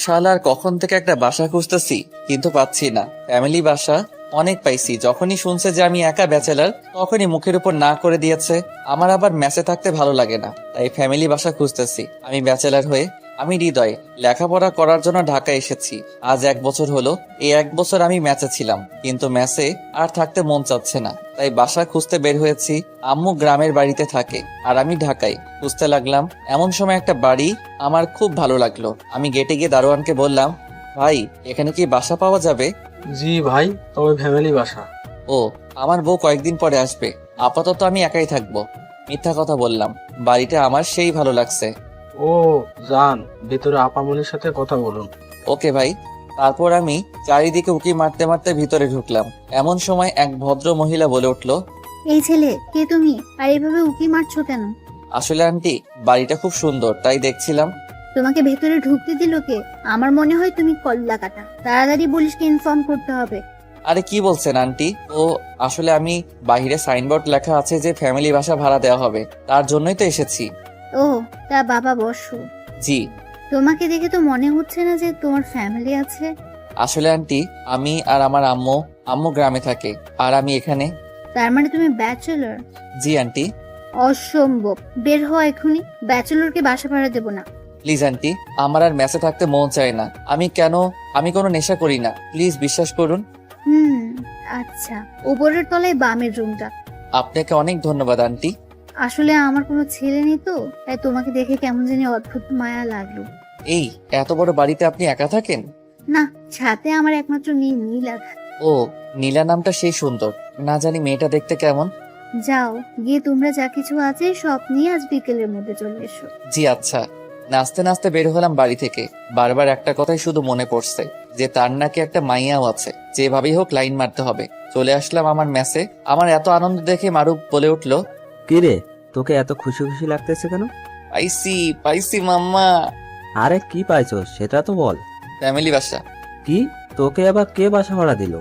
শালার কখন থেকে একটা বাসা খুঁজতেছি কিন্তু পাচ্ছি না। ফ্যামিলি বাসা অনেক পাইছি, যখনই শুনছে যে আমি একা ব্যাচেলার তখনই মুখের উপর না করে দিয়েছে। আমার আবার মেসে থাকতে ভালো লাগে না, তাই ফ্যামিলি বাসা খুঁজতেছি। আমি ব্যাচেলার হয়ে আমি হৃদয় লেখাপড়া করার জন্য ঢাকা এসেছি। আজ 1 বছর হলো। এই 1 বছর আমি ম্যাচে ছিলাম, কিন্তু ম্যাচে আর থাকতে মন চাচ্ছে না, তাই বাসা খুঁজতে বের হয়েছি। আম্মু গ্রামের বাড়িতে থাকে আর আমি ঢাকায়। খুঁজতে লাগলাম, এমন সময় একটা বাড়ি আমার খুব ভালো লাগলো। আমি গেটে গিয়ে দারোয়ানকে বললাম, ভাই এখানে কি বাসা পাওয়া যাবে? জি ভাই, তবে ফ্যামিলি বাসা। ও, আমার বউ কয়েকদিন পরে আসবে, আপাতত আমি একাই থাকবো। মিথ্যা কথা বললাম, বাড়িটা আমার সেই ভালো লাগছে। ও যান, ভিতরে আপামনির সাথে কথা বলুন। ওকে ভাই। তারপর আমি চারিদিকে উকি মারতে মারতে ভিতরে ঢুকলাম। এমন সময় এক ভদ্র মহিলা বলে উঠল, এই ছেলে, কে তুমি? আর এভাবে উকি মারছো কেন? আসলে আন্টি, বাড়িটা খুব সুন্দর তাই দেখছিলাম। তোমাকে ভেতরে ঢুকতে দিল কে? আমার মনে হয় তুমি কল্লা কাটা। তাড়াতাড়ি পুলিশকে ইনফর্ম করতে হবে। আরে কি বলছেন আন্টি? ও আসলে আমি বাইরে সাইনবোর্ড লেখা আছে যে ফ্যামিলি বাসা ভাড়া দেওয়া হবে, তার জন্যই তো এসেছি। ও, তা বাবা বসো। জি। তোমাকে দেখে তো মনে হচ্ছে না যে তোমার ফ্যামিলি আছে। আসলে আন্টি, আমি আর আমার আম্মু আম্মু গ্রামে থাকে আর আমি এখানে। তার মানে তুমি ব্যাচেলর? জি আন্টি। অসম্ভব, বের হও এখনই। ব্যাচেলরকে বাসা ভাড়া দেবো না। প্লিজ আন্টি, আমার আর মেসে থাকতে মন চায় না। আমি কোনো নেশা করি না, প্লিজ বিশ্বাস করুন। হুম, আচ্ছা। উপরের তলায় বামের রুমটা। আপনাকে অনেক ধন্যবাদ আন্টি। আসলে আমার কোনো ছেলে নেই তো, তাই তোমাকে দেখে কেমন জানি অদ্ভুত মায়া লাগলো। এই এত বড় বাড়িতে আপনি একা থাকেন? না, সাথে আমার একমাত্র মেয়ে নীলা থাকে। ও, নীলা নামটা সেই সুন্দর। না জানি মেয়েটা দেখতে কেমন। যাও, গিয়ে তোমরা যা কিছু আছে সব নিয়ে আজ বিকেলের মধ্যে চলে এসো। জি আচ্ছা। নাচতে নাচতে বের হলাম বাড়ি থেকে। বারবার একটা কথাই শুধু মনে পড়ছে, যে তার নাকি একটা মাইয়াও আছে, যেভাবেই হোক লাইন মারতে হবে। চলে আসলাম আমার মেসে। আমার এত আনন্দ দেখে মারুফ বলে উঠলো, কি রে, তোকে এত খুশি খুশি লাগতেছে কেন? পাইছি পাইছি মাম্মা। আরে কি পাইছো সেটা তো বল। ফ্যামিলি বাসা। কি, তোকে আবার কে বাসা ভাড়া দিল?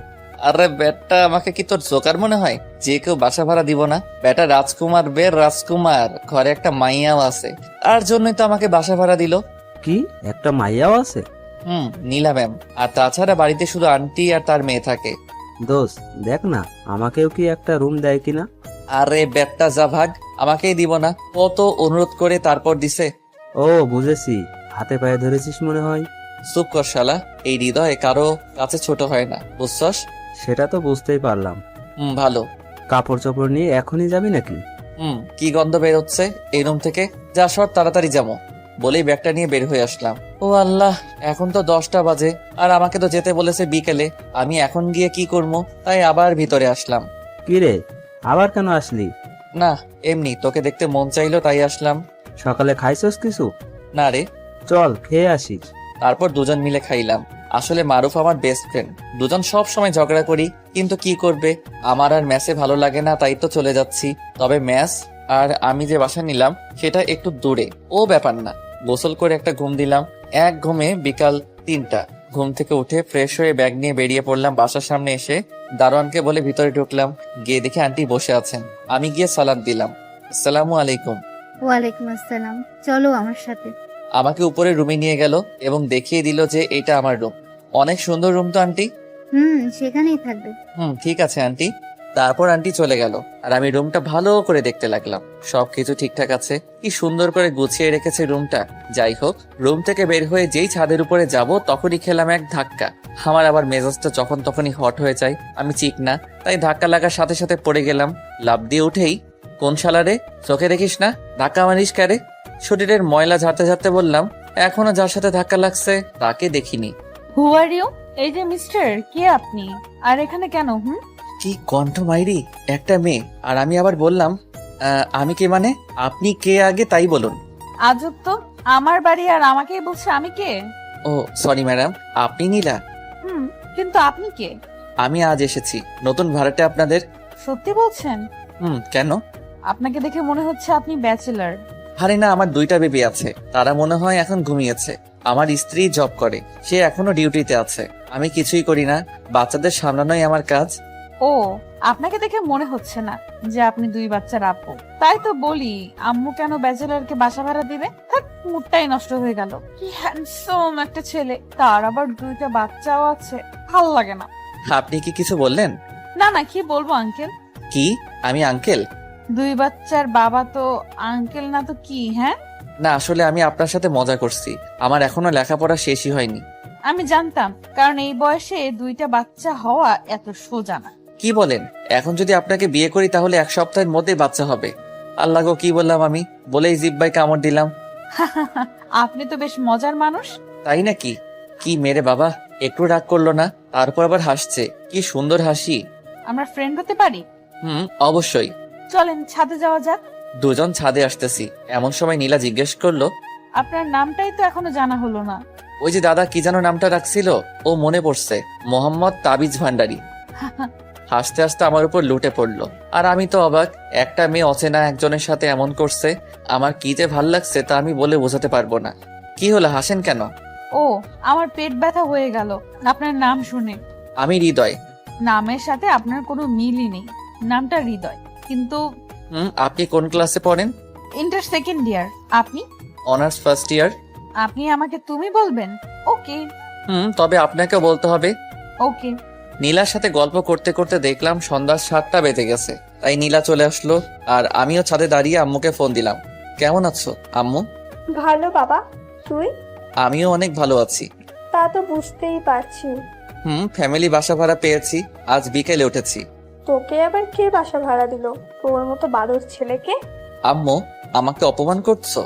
আরে বেটা, আমাকে কি তোর জোকার মনে হয় যে কেউ বাসা ভাড়া দিব না? বেটা রাজকুমার, রাজকুমার, ঘরে একটা মাইয়াও আছে, তার জন্যই তো আমাকে বাসা ভাড়া দিল। কি, একটা মাইয়াও আছে? নীলা ম্যাম। আর তাছাড়া বাড়িতে শুধু আন্টি আর তার মেয়ে থাকে। দোস্ত দেখ না, আমাকেও কি একটা রুম দেয় কিনা। আরে বেটা যা ভাগ, আমাকেই দিব না, কত অনুরোধ করে তারপর দিছে। ও বুঝেছি, হাতে পায়ে ধরেছিস মনে হয়। চুপ কর শালা, এই হৃদয় কারো কাছে ছোট হয় না, বুঝছস? সেটা তো বুঝতেই পারলাম। ভালো। কাপড় চোপড় নিয়ে এখনই যাবি নাকি? কি গন্ধ বের হচ্ছে এই রুম থেকে, যা সর তাড়াতাড়ি যাবো। বলেই ব্যাগটা নিয়ে বের হয়ে আসলাম। ও আল্লাহ, এখন তো 10টা বাজে, আর আমাকে তো যেতে বলেছে বিকেলে। আমি এখন গিয়ে কি করবো, তাই আবার ভিতরে আসলাম। কি রে, আবার কেন আসলি? না, এমনি তোকে দেখতে মন চাইলো তাই আসলাম। সকালে খাইছস কিছু? না রে। চল খেয়ে আসি। তারপর দুজন মিলে খাইলাম। আসলে মারুফ আমার বেস্ট ফ্রেন্ড, দুজন সব সময় ঝগড়া করি, কিন্তু কি করবে, আমার আর ম্যাচে ভালো লাগে না, তাই তো চলে যাচ্ছি। তবে ম্যাচ আর আমি যে বাসা নিলাম সেটা একটু দূরে, ও ব্যাপার না। গোসল করে একটা ঘুম দিলাম। এক ঘুমে বিকাল 3টা। ঘুম থেকে উঠে ফ্রেশ হয়ে ব্যাগ নিয়ে বেরিয়ে পড়লাম। বাসার সামনে এসে দারোয়ানকে বলে ভিতরে ঢুকলাম। গিয়ে দেখে আন্টি বসে আছেন। আমি গিয়ে সালাদ দিলাম, আসসালামু আলাইকুম। ওয়ালাইকুম আসসালাম। চলো আমার সাথে। আমাকে উপরে রুমে নিয়ে গেল এবং দেখিয়ে দিল যে এটা আমার রুম। অনেক সুন্দর রুম তো আন্টি? সেখানেই থাকবে। ঠিক আছে আন্টি। তারপর আন্টি চলে গেল আর আমি রুমটা ভালো করে দেখতে লাগলাম। সবকিছু ঠিকঠাক আছে, কি সুন্দর করে গুছিয়ে রেখেছে রুমটা। যাই হোক, রুম থেকে বের হয়ে যেই ছাদের উপরে যাব তখনই খেলাম এক ধাক্কা। আমার আবার মেজাজটা যখন তখনই হট হয়ে যায়, আমি চিক না, তাই ধাক্কা লাগার সাথে সাথে পড়ে গেলাম। লাফ দিয়ে উঠেই, কোন শালারে, চোখে দেখিস না, ধাক্কা মারিস কারে? শরীরের ময়লা ঝাড়তে ঝাড়তে বললাম, এখনো যার সাথে ধাক্কা লাগছে তাকে দেখিনি। হু আর ইউ? এই যে মিস্টার, কে আপনি? আর এখানে কেন? কি কণ্ঠ মাইরি, একটা মেয়ে, আর আমি আবার বললাম, আমি কে মানে? আপনি কে আগে তাই বলুন। আজব তো, আমার বাড়ি আর আমাকেই বলছে আমি কে? ও সরি ম্যাডাম, আপনি নীলা? কিন্তু আপনি কে? আমি আজ এসেছি, নতুন ভাড়াটে আপনাদের। সত্যি বলছেন? কেন? আপনাকে দেখে মনে হচ্ছে আপনি ব্যাচেলার। আরে না, আমার 2টা বেবি আছে, তারা মনে হয় এখন ঘুমিয়েছে। আমার স্ত্রী জব করে, সে এখনো ডিউটিতে আছে। আমি কিছুই করি না, বাচ্চাদের সামলানোই আমার কাজ। ও আপনাকে দেখে মনে হচ্ছে না যে আপনি 2 বাচ্চার আপু। তাই তো বলি, আম্মু কেন ব্যাচেলারকে বাসা ভাড়া দিবে? তার মুডটাই নষ্ট হয়ে গেল। কি হ্যান্ডসাম একটা ছেলে, তার আবার 2টা বাচ্চাও আছে। ভাল লাগে না। আপনি কি কিছু বললেন? না না, কি বলবো আঙ্কেল? কি আমি আঙ্কেল? 2 বাচ্চার বাবা তো আঙ্কেল না তো কি? হ্যাঁ, না আসলে আমি আপনার সাথে মজা করছি। আমার এখনো লেখাপড়া শেষই হয়নি। আমি জানতাম, কারণ এই বয়সে 2টা বাচ্চা হওয়া এত সোজা না। কি বলেন? এখন যদি আপনাকে বিয়ে করি তাহলে 1 সপ্তাহের মধ্যে বাচ্চা হবে। আল্লাহ গো, কি বললাম আমি! বলেই জিব্বায় কামড় দিলাম। আপনি তো বেশ মজার মানুষ। তাই নাকি? কি মেরে বাবা, একটু রাগ করলো না, তারপর আবার হাসছে। কি সুন্দর হাসি। আমরা ফ্রেন্ড হতে পারি? অবশ্যই। চলেন ছাদে যাওয়া যাক। দুজন ছাদে আসতেছি এমন সময় নীলা জিজ্ঞেস করলো, আপনার নামটাই তো এখনো জানা হলো না। ওই যে দাদা কি যেন নামটা রাখছিল, ও মনে পড়ছে, মোহাম্মদ তাবিজ ভান্ডারী। হাসতে হাসতে আমার উপর লুটে পড়লো। আর আমি তো অবাক, একটা মেয়ে অচেনা একজনের সাথে এমন করছে। আমার কি যে ভাল লাগছে তা আমি বলে বোঝাতে পারবো না। কি হলো, হাসেন কেন? ও, আমার পেট ব্যথা হয়ে গেল আপনার নাম শুনে। আমি হৃদয়। নামের সাথে আপনার কোনো মিলই নেই। নামটা হৃদয়, কিন্তু আপনি কোন ক্লাসে পড়েন? Inter second year. আপনি? Honours first year. আপনি আমাকে তুমি বলবেন? ওকে। তবে আপনাকেও বলতে হবে। ওকে। নীলার সাথে গল্প করতে করতে দেখলাম সন্ধ্যা 7টা বেজে গেছে। তাই নীলা চলে আসলো আর আমিও ছাদে দাঁড়িয়ে আম্মুকে ফোন দিলাম। কেমন আছো আম্মু? ভালো বাবা, তুই? আমিও অনেক ভালো আছি। তা তো বুঝতেই পারছি। ফ্যামিলি বাসা ভাড়া পেয়েছি, আজ বিকেলে উঠেছি। তোকে আবার কে বাসা ভাড়া দিল? তোর মতো বাদর ছেলেকে? আম্মু, আমাকে অপমান করছো?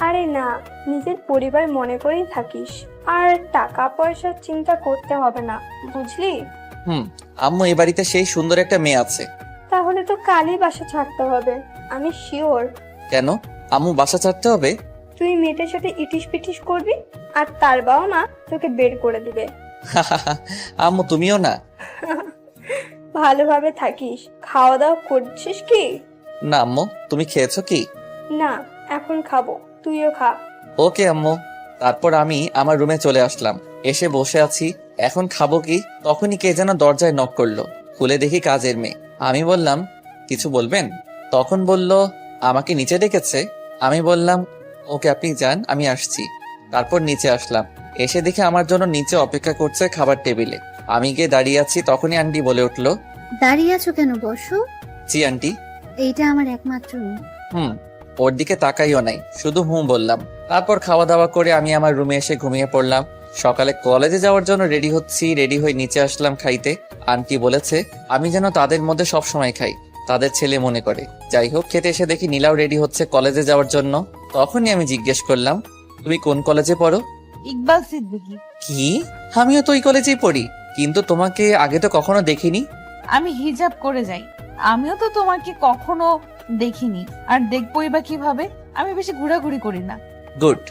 আরে না, নিজের পরিবার মনে করেই থাকিস। আর টাকা পয়সার চিন্তা করতে হবে না, বুঝলি? আম্মু, এই বাড়িতে সেই সুন্দর একটা মেয়ে আছে। তাহলে তো কালই বাসা ছাড়তে হবে, আমি শিওর। কেন আম্মু, বাসা ছাড়তে হবে? তুই মেয়েটার সাথে ইটিস পিটিস করবি, আর তার বাবা মা তোকে বের করে দিবে। আম্মু, তুমিও না? ভালোভাবে থাকিস। খাওয়া দাওয়া করছিস কি? না আম্মু, তুমি খেয়েছো কি? না, এখন খাবো, তুইও খা। ওকে আম্মু। তারপর আমি আমার রুমে চলে আসলাম। এসে বসে আছি, এখন খাবো কি, তখনই কে যেন দরজায় নক করলো। খুলে দেখি কাজের মেয়ে। আমি বললাম, কিছু বলবেন? তখন বলল আমাকে নিচে ডেকেছে। আমি বললাম, ওকে আপনি যান, আমি আসছি। তারপর নিচে আসলাম। এসে দেখে আমার জন্য নিচে অপেক্ষা করছে খাবার টেবিলে। আমি গিয়ে দাঁড়িয়ে আছি, তখনই আন্টি বলে উঠলো, দাঁড়িয়ে আছো কেন, বসো। জি আন্টি। এইটা আমার একমাত্র রুম। ওর দিকে তাকাইও নাই, শুধু বললাম। তারপর খাওয়া দাওয়া করে আমি আমার রুমে এসে ঘুমিয়ে পড়লাম। সকালে কলেজে যাওয়ার জন্য রেডি হচ্ছি, রেডি হয়ে নিচে আসলাম খাইতে। আন্টি বলেছে আমি যেন তাদের মধ্যে সব সময় খাই, তাদের ছেলে মনে করে। যাই হোক, খেতে এসে দেখি নীলাও রেডি হচ্ছে কলেজে যাওয়ার জন্য। তখনই আমি জিজ্ঞেস করলাম, তুমি কোন কলেজে পড়ো? ইকবাল সিদ্দিকী। কি? আমিও তো ওই কলেজেই পড়ি, কিন্তু তোমাকে আগে তো কখনো দেখিনি। আমি হিজাব করে যাই, আমিও তো তোমাকে কখনো দেখিনি, আর দেখবোই বা কিভাবে? আমি বেশি ঘোরাঘুরি করি না। গুড।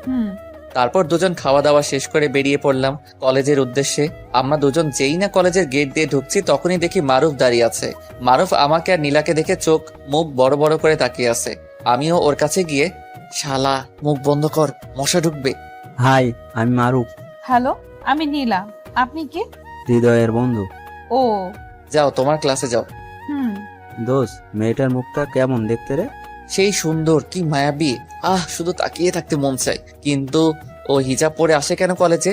হুম। তারপর দুজন খাওয়া দাওয়া শেষ করে বেরিয়ে পড়লাম কলেজের উদ্দেশ্যে। আমরা দুজন যেই না কলেজের গেট দিয়ে ঢুকছি, তখনই দেখি মারুফ দাঁড়িয়ে আছে। মারুফ আমাকে আর নীলাকে দেখে চোখ মুখ বড় বড় করে তাকিয়ে আছে। আমিও ওর কাছে গিয়ে, শালা মুখ বন্ধ কর, মশা ঢুকবে। হাই, আমি মারুফ, হ্যালো, আমি নীলা। আপনি কে? হৃদয়ের বন্ধু। ও। যাও তোমার ক্লাসে যাও। হুম। দোষ, মেয়েটার মুখটা কেমন দেখতে রে? সেই সুন্দর, কি মায়াবী, শুধু তাকিয়ে থাকতে মন চায়। কিন্তু ও হিজাব পরে আসে কেন কলেজে?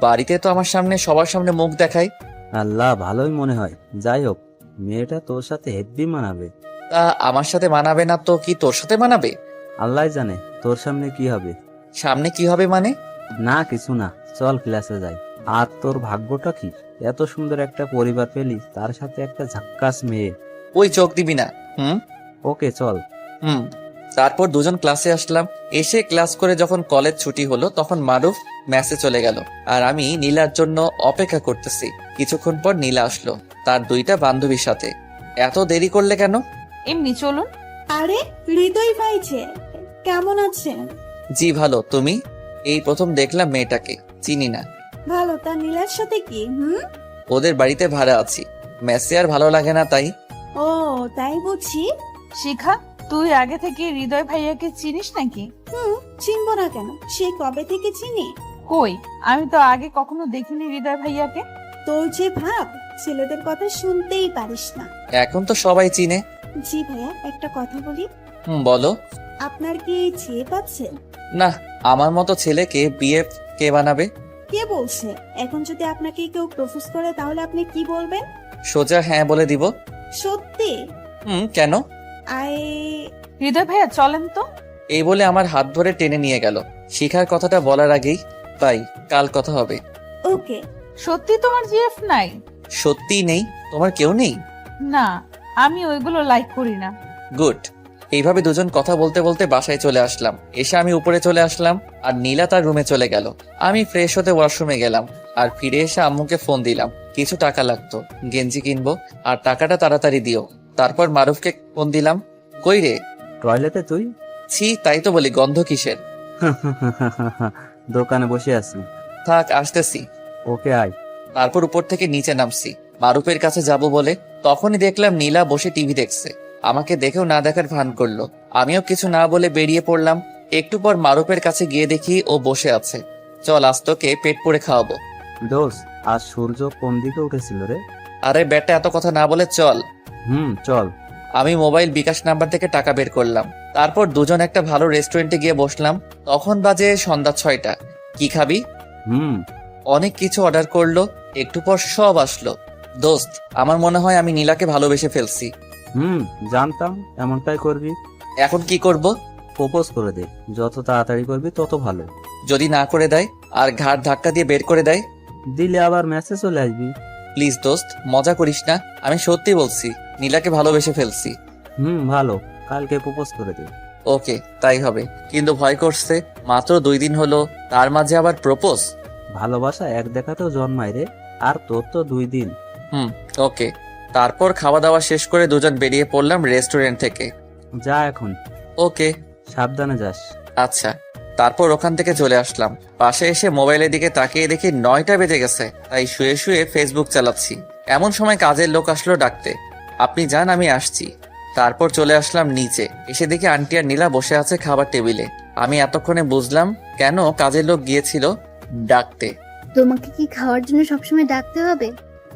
বাড়িতে তো আমার সামনে সবার সামনে মুখ দেখায়। আল্লাহ, ভালোই মনে হয়। যাই হোক, মেয়েটা তোর সাথে হেব্বি মানাবে। তা আমার সাথে মানাবে না তো কি তোর সাথে মানাবে? আল্লাহ জানে তোর সামনে কি হবে। সামনে কি হবে মানে? না কিছু না, চল ক্লাসে যাই। আর তোর ভাগ্যটা কি, এত সুন্দর একটা পরিবার পেলি, তার সাথে একটা ঝাক্কাস মেয়ে। ওই চোখ দিবি না। ওকে চল। তারপর দুজন ক্লাসে আসলাম। এসে ক্লাস করে যখন কলেজ ছুটি হলো, তখন মারুফ ম্যাসে চলে গেল আর আমি নীলার জন্য অপেক্ষা করতেছি। কিছুক্ষণ পর নীলা আসলো তার 2টা বান্ধবীর সাথে। এত দেরি করলে কেন? এমনি চলুন। আরে হৃদয় ভাই যে, কেমন আছেন? জি ভালো, তুমি? এই প্রথম দেখলাম মেয়েটাকে, চিনি না। ভালো। তা নীলার সাথে কি? ওদের বাড়িতে ভাড়া আছি, মেসে আর ভালো লাগে না তাই। ও তাই বুঝি। শিখা, তুই আগে থেকে হৃদয় ভাইয়াকে চিনিস নাকি? চিনবো না কেন, সে কবে থেকে চিনি। কই, আমি তো আগে কখনো দেখিনি হৃদয় ভাইয়াকে। তোর যে ভাব, ছেলেদের কথা শুনতেই পারিস না। এখন তো সবাই চিনে। জি ভাইয়া, একটা কথা বলি, বলো। আপনার কি ছেলে পাচ্ছে? না, আমার মতো ছেলেকে বিয়ে কে বানাবে? কে বলছে? এখন যদি আপনাকে কেউ প্রপোজ করে তাহলে আপনি কি বলবেন? সোজা হ্যাঁ বলে দিব। সত্যি? কেন? আই হৃদয় ভাইয়া চলেন তো। এই বলে আমার হাত ধরে টেনে নিয়ে গেল। শিখার কথাটা বলার আগেই, বাই, কাল কথা হবে। ওকে। সত্যি তোমার জিএফ নাই? সত্যিই নেই? তোমার কেউ নেই? না, আমি ওইগুলো লাইক করি না। গুড। এইভাবে দুজন কথা বলতে বলতে বাসায় চলে আসলাম। এসে আমি উপরে চলে আসলাম আর নীলা তার রুমে চলে গেল। আমি ফ্রেশ হতে ওয়াশরুমে গেলাম আর ফিরে এসে আম্মুকে ফোন দিলাম। কিছু টাকা লাগতো, গেঞ্জি কিনবো, আর টাকাটা তাড়াতাড়ি দিও। তারপর মারুফকে ফোন দিলাম। কই রে? টয়লেটে তুই? ছি, তাই তো বলি, গন্ধ কিসের? দোকানে বসে আছি। থাক, আসতেছি। ওকে আয়। তারপর উপর থেকে নিচে নামছি মারুফের কাছে যাব বলে। তখনই দেখলাম নীলা বসে টিভি দেখছে। আমাকে দেখেও না দেখার ভান করলো। আমিও কিছু না বলে বেরিয়ে পড়লাম। একটু পর মারুফের কাছে গিয়ে দেখি ও বসে আছে। চল, আজ তোকে পেট পুড়ে খাওয়াবো। দোস্ত, আজ সূর্য কোন দিকে উঠেছিল রে? আরে বেটা, এত কথা না বলে চল। চল। আমি মোবাইল বিকাশ নাম্বার থেকে টাকা বের করলাম। তারপর দুজন একটা ভালো রেস্টুরেন্টে গিয়ে বসলাম। তখন বাজে সন্ধ্যা 6টা। কি খাবি? অনেক কিছু অর্ডার করলো। একটু পর সব আসলো। দোস্ত, আমার মনে হয় আমি নীলাকে ভালোবেসে ফেলছি। জানতাম এমনটাই করবি। এখন কি করব? প্রপোজ করে দে, যত তাড়াতাড়ি করবি তত ভালো। যদি না করে দেয় আর ঘাড় ধাক্কা দিয়ে বের করে দেয়? দিলে আবার মেসেজ চলে আসবি। প্লিজ দোস্ত, মজা করিস না। আমি সত্যি বলছি, নীলাকে ভালোবেসে ফেলছি। ভালো, কালকে প্রপোজ করে দে। ওকে, তাই হবে। কিন্তু ভয় করছে, মাত্র 2 দিন হলো, তার মাঝে আবার প্রপোজ। ভালোবাসা এক দেখাতেও জন্মায় রে, আর তোর তো 2 দিন। ওকে। তারপর খাওয়া দাওয়া শেষ করে দুজন বেরিয়ে পড়লাম রেস্টুরেন্ট থেকে। যা এখন। ওকে। সাবধানে যাস। আচ্ছা। তারপর ওখান থেকে চলে আসলাম। পাশে এসে মোবাইলের দিকে তাকিয়ে দেখি 9টা বেজে গেছে। তাই শুয়ে শুয়ে ফেসবুক চালাচ্ছি। এমন সময় কাজের লোক আসলো ডাকতে। আপনি যান, আমি আসছি। তারপর চলে আসলাম নিচে। এসে দেখি আন্টি আর নীলা বসে আছে খাবার টেবিলে। আমি এতক্ষণে বুঝলাম কেন কাজের লোক গিয়েছিল ডাকতে। তোমাকে কি খাওয়ার জন্য সবসময় ডাকতে হবে?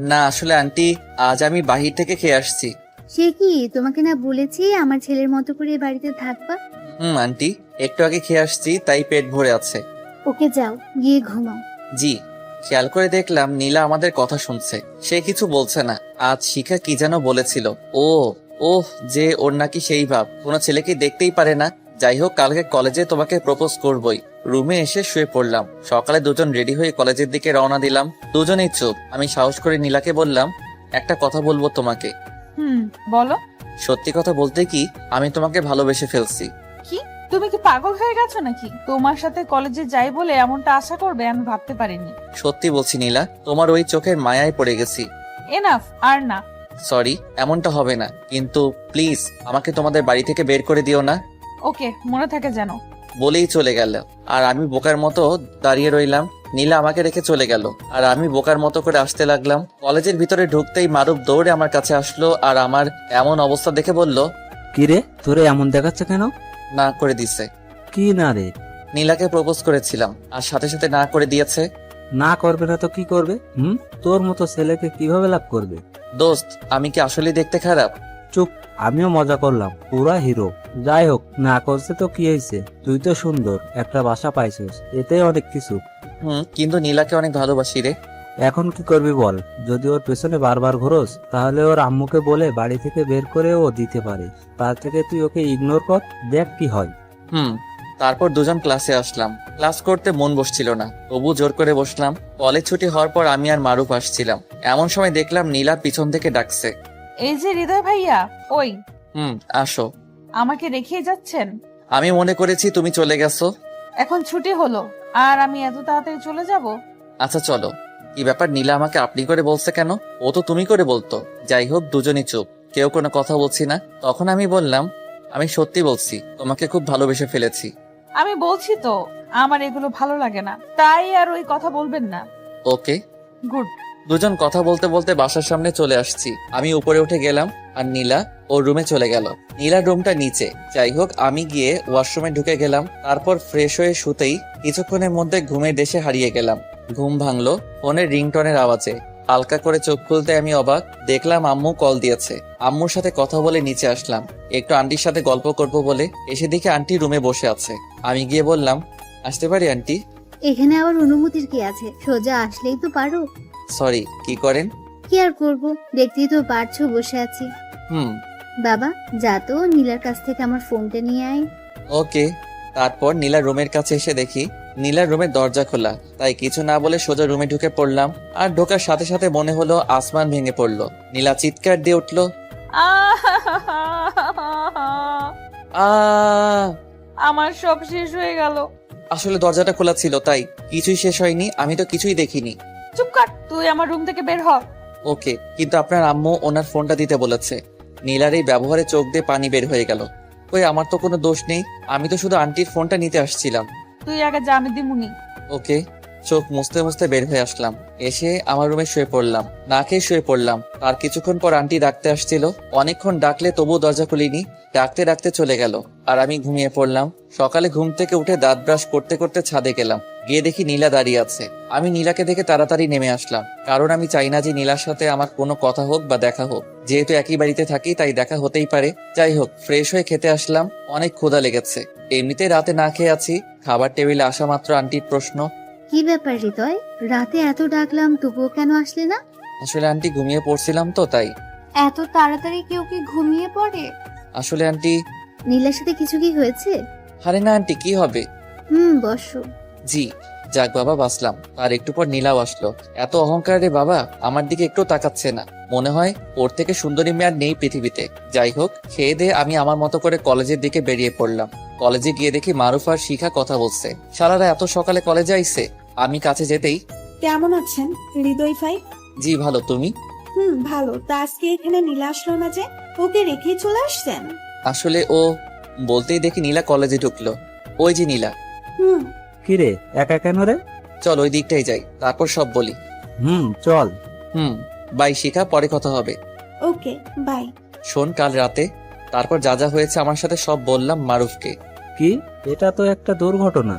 না, আসলে আন্টি, আজ আমি বাহির থেকে খেয়ে আসছি। সে কি, তোমাকে না বলেছি আমার ছেলের মতো করে এ বাড়িতে থাকবা? আন্টি, একটু আগে খেয়ে আসছি, তাই পেট ভরে আছে। ওকে, যাও গিয়ে ঘুমাও। জি। খেয়াল করে দেখলাম নীলা আমাদের কথা শুনছে। সে কিছু বলছে না। আজ শিখা কি যেন বলেছিল। ওহ, যে ওর নাকি সেই ভাব, কোনো ছেলেকে দেখতেই পারে না। যাই হোক, কালকে কলেজে তোমাকে প্রপোজ করবই। রুমে এসে শুয়ে পড়লাম। সকালে দুজন রেডি হয়ে কলেজের দিকে রওনা দিলাম। দুজনেই চুপ। আমি সাহস করে নীলাকে বললাম, একটা কথা বলবো তোমাকে। বলো। সত্যি কথা বলতে কি, আমি তোমাকে ভালোবেসে ফেলছি। কি, তুমি কি পাগল হয়ে গেছো নাকি? তোমার সাথে কলেজে যাই বলে এমনটা আশা করবে আমি ভাবতে পারিনি। সত্যি বলছি নীলা, তোমার ওই চোখের মায়ায় পড়ে গেছি। এনাফ, আর না। সরি, এমনটা হবে না, কিন্তু প্লিজ আমাকে তোমাদের বাড়ি থেকে বের করে দিও না। ওকে, মনে থাকে যেন। বলেই চলে গেল। আর আমি বোকার মতো দাঁড়িয়ে রইলাম। নীলা আমাকে রেখে চলে গেল আর আমি বোকার মতো করে আসতে লাগলাম। কলেজের ভিতরে ঢুকতেই মারুফ দৌড়ে আমার কাছে আসলো আর আমার এমন অবস্থা দেখে বলল, কিরে, তোরে এমন দেখাচ্ছে কেন? না করে দিছে। কি না রে? নীলাকে প্রপোজ করেছিলাম আর সাথে সাথে না করে দিয়েছে। না করবে না তো কি করবে? তোর মতো ছেলেকে কিভাবে লাভ করবে? দোস্ত, আমি কি আসলে দেখতে খারাপ? চুপ, আমিও মজা করলাম, পুরা হিরো। যাই হোক, না করছে তো কি হয়েছে? তুই তো সুন্দর, একটা বাসা পাইছিস, এতে অনেক কিছু। কিন্তু নীলাকে অনেক ভালোবাসি রে। এখন কি করবি বল? যদি ওর পেছনে বারবার ঘোরস তাহলে ওর আম্মুকে বলে বাড়ি থেকে বের করে ও দিতে পারে। তার থেকে তুই ওকে ইগনোর কর, দেখ কি হয়। তারপর দুজন ক্লাসে আসলাম। ক্লাস করতে মন বসছিল না, তবু জোর করে বসলাম। কলেজ ছুটি হওয়ার পর আমি আর মারুফ আসছিলাম। এমন সময় দেখলাম নীলা পিছন থেকে ডাকছে। এই যে হৃদয় ভাইয়া, ওই। আসো। আমাকে রেখে যাচ্ছেন? আমি মনে করেছি তুমি চলে গেছো। এখন ছুটি হলো আর আমি এত তাড়াতাড়ি চলে যাব? আচ্ছা চলো। কি ব্যাপার, নীলা আমাকে আপনি করে বলছে কেন? ও তো তুমি করে বলতো। যাই হোক, দুজনই চুপ, কেউ কোনো কথা বলছি না। তখন আমি বললাম, আমি সত্যি বলছি, তোমাকে খুব ভালোবেসে ফেলেছি। আমি বলছি তো, আমার এগুলো ভালো লাগে না, তাই আর ওই কথা বলবেন না। ওকে। গুড। দুজন কথা বলতে বলতে বাসার সামনে চলে আসছি। আমি উপরে উঠে গেলাম আর নীলা ওর রুমে চলে গেল। নীলার রুমটা নিচে। যাই হোক, আমি গিয়ে ওয়াশরুমে ঢুকে গেলাম। তারপর ফ্রেশ হয়ে শুতেই কিছুক্ষণের মধ্যে ঘুমের দেশে হারিয়ে গেলাম। ঘুম ভাঙলো ফোনের রিংটনের আওয়াজে। হালকা করে চোখ খুলতে আমি অবাক, দেখলাম আম্মু কল দিয়েছে। আম্মুর সাথে কথা বলে নিচে আসলাম, একটু আন্টির সাথে গল্প করব বলে। এসে দেখি আন্টি রুমে বসে আছে। আমি গিয়ে বললাম, আসতে পারি আন্টি? এখানে আবার অনুমতির কি আছে, সোজা আসলেই তো পারো। সরি, কি করেন? কি আর করবো, দেখতেই তো পারছো বসে আছি। হুম, বাবা যা তো নীলার কাছ থেকে আমার ফোনটা নিয়ে আয়। ওকে। তারপর নীলার রুমের কাছে এসে দেখি নীলার রুমের দরজা খোলা, তাই কিছু না বলে সোজা রুমে ঢুকে পড়লাম। আর ঢোকার সাথে সাথে মনে হলো আসমান ভেঙে পড়লো। নীলা চিৎকার দিয়ে উঠলো, আ আমার সব শেষ হয়ে গেল। আসলে দরজাটা খোলা ছিল, তাই কিছুই শেষ হয়নি, আমি তো কিছুই দেখিনি। চুপ কর, তুই আমার রুম থেকে বের হ। ওকে, কিন্তু আপনার আম্মু ওনার ফোনটা দিতে বলেছে। নীলার এই ব্যবহারে চোখ দিয়ে পানি বের হয়ে গেল। ওই আমার তো কোনো দোষ নেই, আমি তো শুধু আন্টির ফোনটা নিতে আসছিলাম। তুই আগে যা, আমি দিমুনি। ওকে। চোখ মুছতে মুছতে বের হয়ে আসলাম, এসে আমার রুমে শুয়ে পড়লাম, না খেয়ে শুয়ে পড়লাম। আর কিছুক্ষণ পর আন্টি ডাকতে আসছিল, অনেকক্ষণ ডাকলে তবুও দরজা খুলিনি। ডাকতে ডাকতে চলে গেল, আর আমি ঘুমিয়ে পড়লাম। সকালে ঘুম থেকে উঠে দাঁত ব্রাশ করতে করতে ছাদে গেলাম, গিয়ে দেখি নীলা দাঁড়িয়ে আছে। আমি নীলাকে দেখে তাড়াতাড়ি নেমে আসলাম, কারণ আমি চাই না যে নীলার সাথে আমার কোনো কথা হোক বা দেখা হোক। যেহেতু একই বাড়িতে থাকি, তাই দেখা হতেই পারে। যাই হোক, ফ্রেশ হয়ে খেতে আসলাম, অনেক ক্ষুধা লেগেছে। এমনিতে রাতে না খেয়ে আছি। খাবার টেবিলে আসা মাত্র আন্টির প্রশ্ন, কি ব্যাপার হৃদয়, রাতে এত ডাকলাম তবুও কেন আসলে না? আসলে আন্টি ঘুমিয়ে পড়ছিলাম তো তাই। এত তাড়াতাড়ি কেউ কি ঘুমিয়ে পড়ে? আসলে আন্টি, নীলার সাথে কিছু কি হয়েছে? আরে না আন্টি, কি হবে? বসো। জি। যাক বাবা, বাঁচলাম। আর একটু পর নীলাও আসলো। এত অহংকার রে বাবা, আমার দিকে একটু তাকাচ্ছে না। মনে হয় ওর থেকে সুন্দরী মেয়ে আর নেই পৃথিবীতে। যাই হোক, খেয়ে দিয়ে আমি আমার মতো করে কলেজের দিকে বেরিয়ে পড়লাম। কলেজে গিয়ে দেখি মারুফ আর শিখা কথা বলছে। সারারা এত সকালে কলেজে আইছে। আমি কাছে যেতেই, কেমন আছেন হৃদয় ভাই? জি ভালো, তুমি? ভালো। তা আজকে এখানে নীলা আসলো না যে, ওকে রেখেই চলে আসছেন? আসলে ও, বলতেই দেখি নীলা কলেজে ঢুকলো। ওই যে নীলা। হুম কি রে, একা কেন রে? চল ওই দিকটাই যাই, তারপর সব বলি। চল। বাই শিখা, পরে কথা হবে। Okay bye. শোন, কাল রাতে তারপর যা যা হয়েছে আমার সাথে সব বললাম মারুফকে। কি? এটা তো একটা দুর্ঘটনা।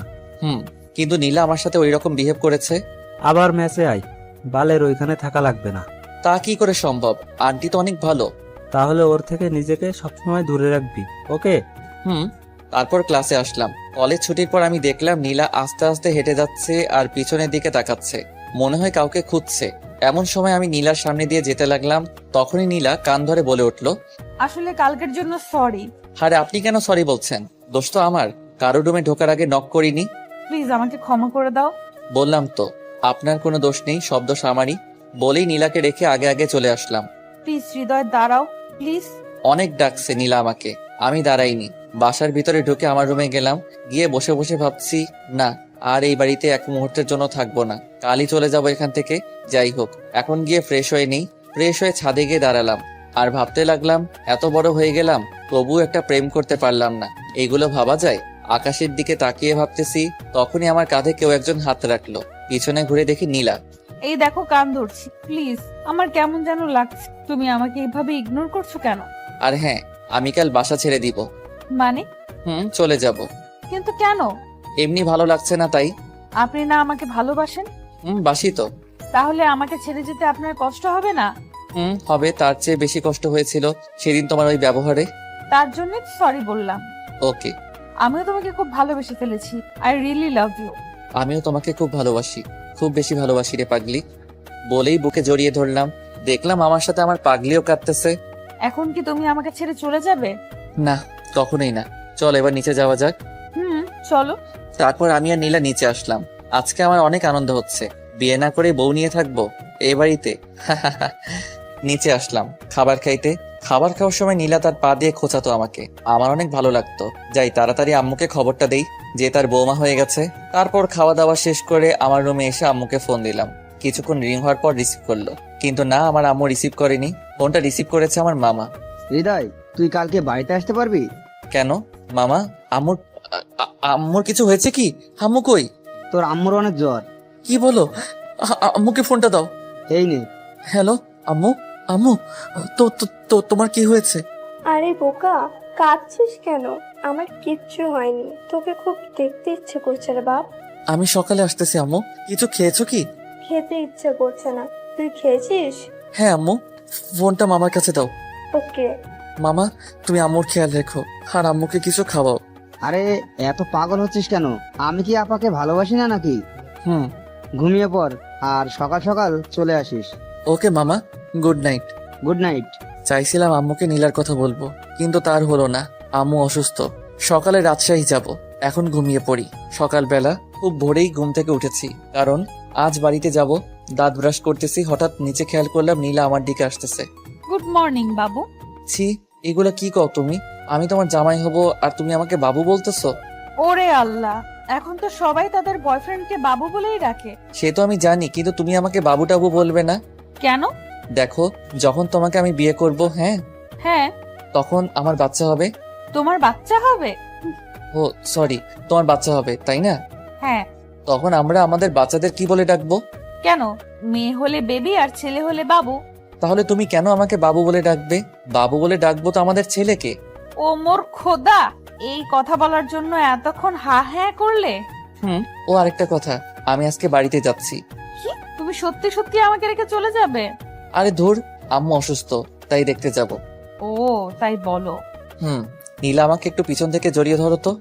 কিন্তু নীলা আমার সাথে ওই রকম বিহেভ করেছে। আবার ম্যাচে আয়, বালের ওইখানে থাকা লাগবে না। তা কি করে সম্ভব? আন্টি তো অনেক ভালো। তাহলে ওর থেকে নিজেকে সবসময় দূরে রাখবি, ওকে? তারপর ক্লাসে আসলাম। কলেজ ছুটির পর আমি দেখলাম নীলা আস্তে আস্তে হেঁটে যাচ্ছে আর পিছনের দিকে তাকাচ্ছে, মনে হয় কাউকে খুঁজছে। এমন সময় আমি নীলার সামনে দিয়ে যেতে লাগলাম, তখনই নীলা কান ধরে বলে উঠলো, আসলে কালকের জন্য সরি। আরে আপনি কেন সরি বলছেন? দোষ তো আমার, কারো রুমে ঢোকার আগে নক করিনি। প্লিজ আমাকে ক্ষমা করে দাও। বললাম তো, আপনার কোনো দোষ নেই, সব দোষ আমারই। বলেই নীলাকে রেখে আগে আগে চলে আসলাম। প্লিজ হৃদয় দাঁড়াও, প্লিজ। অনেক ডাকছে নীলা আমাকে, আমি দাঁড়াইনি। বাসার ভিতরে ঢুকে আমার রুমে গেলাম, গিয়ে বসে বসে ভাবছি, না আর এই বাড়িতে এক মুহূর্তের জন্য থাকবো না, কালই চলে যাবো এখান থেকে। যাই হোক, এখন গিয়ে ফ্রেশ হয়ে নেই। ফ্রেশ হয়ে ছাদে গিয়ে দাঁড়ালাম আর ভাবতে লাগলাম, এত বড় হয়ে গেলাম তবু একটা প্রেম করতে পারলাম না, এগুলো ভাবা যায়? আকাশের দিকে তাকিয়ে ভাবতেছি, তখনই আমার কাঁধে কেউ একজন হাত রাখলো। পিছনে ঘুরে দেখি নীলা। এই দেখো, কান ধরছি, প্লিজ। আমার কেমন যেন লাগছে, তুমি আমাকে এভাবে ইগনোর করছো কেন? আর হ্যাঁ, আমি কাল বাসা ছেড়ে দিব। মানে? চলে যাব। কিন্তু কেন? এমনি ভালো লাগছে না তাই। আপনি না আমাকে ভালোবাসেন? বাসি তো। তাহলে আমাকে ছেড়ে যেতে আপনার কষ্ট হবে না? হবে, তার চেয়ে বেশি কষ্ট হয়েছিল সেদিন তোমার ওই ব্যবহারে। তার জন্য সরি বললাম। ওকে। আমিও তোমাকে খুব ভালোবেসে ফেলেছি। I really love you. আমিও তোমাকে খুব ভালোবাসি, খুব বেশি ভালোবাসি রে পাগলি। বলেই বুকে জড়িয়ে ধরলাম। দেখলাম আমার সাথে আমার পাগলিও কাঁদতেছে। এখন কি তুমি আমাকে ছেড়ে চলে যাবে? না, কখনোই না। চল এবার নিচে যাওয়া যাক। চলো। তারপর আমি আর নীলা নিচে আসলাম। আজকে আমার অনেক আনন্দ হচ্ছে, বিয়ে না করে বউ নিয়ে থাকবো এই বাড়িতে। নিচে আসলাম খাবার খাইতে। খাবার খাওয়ার সময় নীলা তার পা দিয়ে খোঁচাতো আমাকে, আমার অনেক ভালো লাগতো। যাই তাড়াতাড়ি আম্মুকে খবরটা দেই যে তার বৌমা হয়ে গেছে। তারপর খাওয়া দাওয়া শেষ করে আমার রুমে এসে আম্মুকে ফোন দিলাম। কিছুক্ষণ রিং হওয়ার পর রিসিভ করলো, কিন্তু না, আমার আম্মু রিসিভ করেনি। ফোনটা রিসিভ করেছে আমার মামা। হৃদয়, তুই কালকে বাড়িতে আসতে পারবি? কেন মামা? আম্মুর কিছু হয়েছে কি? আম্মু কই? তোর আম্মুর অনেক জ্বর। কি বলো? আম্মুকে ফোনটা দাও। এই নে। হ্যালো আম্মু। আম্মু, তোমার কি হয়েছে? আরে বোকা, কাঁদছিস কেন? আমার কিচ্ছু হয়নি, তোকে খুব দেখতে ইচ্ছে করছে রে বাপ। আমি সকালে আসতেছি আম্মু। কিছু খেয়েছো কি? খেতে ইচ্ছে করছে না, তুই খেয়েছিস? হ্যাঁ আম্মু, ফোনটা মামার কাছে দাও। ওকে। মামা, তুমি আম্মুর খেয়াল রেখো আর আম্মুকে কিছু খাওয়াও। আরে এত পাগল হচ্ছিস কেন? আমি কি আপাকে ভালোবাসি না নাকি? হুম। ঘুমিয়ে পড় আর সকাল সকাল চলে আসিস। ওকে মামা, গুড নাইট। Good night. চাইছিলাম আম্মুকে নীলার কথা বলবো, কিন্তু তার হলো না। আম্মু অসুস্থ, সকালে রাজশাহী যাব। এখন ঘুমিয়ে পড়ি। সকালবেলা খুব ভোরেই ঘুম থেকে উঠেছি, কারণ আজ বাড়িতে যাব। দাঁত ব্রাশ করতেছি, হঠাৎ নিচে খেয়াল করলাম নীলা আমার দিকে আসতেছে। গুড মর্নিং বাবু। ছি, এগুলা কি কও তুমি? আমি তোমার জামাই হব আর তুমি আমাকে বাবু বলতেছো? ওরে আল্লাহ, এখন তো সবাই তাদের বয়ফ্রেন্ডকে বাবু বলেই রাখে। সে তো আমি জানি, কিন্তু তুমি আমাকে বাবু টাবু বলবে না। কেন? দেখো, যখন তোমাকে আমি বিয়ে করব, হ্যাঁ, হ্যাঁ। তখন আমার বাচ্চা হবে। তোমার বাচ্চা হবে? ও সরি, তোমার বাচ্চা হবে, তাই না? হ্যাঁ। তখন আমরা আমাদের বাচ্চাদের কি বলে ডাকবো? কেন, মেয়ে হলে বেবি আর ছেলে হলে বাবু। তাহলে তুমি কেন আমাকে বাবু বলে ডাকবে? বাবু বলে ডাকবো তো আমাদের ছেলেকে। ও মোর খোদা, এই কথা বলার জন্য এতক্ষণ হা হ্যাঁ করলে? ও আরেকটা কথা, আমি আজকে বাড়িতে যাচ্ছি। কি, তুমি সত্যি সত্যি আমাকে রেখে চলে যাবে? আরে ধুর, আম্মু অসুস্থ, তাই দেখতে যাব। ও তাই বলো। নীলা আমাকে একটু পিছন থেকে জড়িয়ে ধরো তো।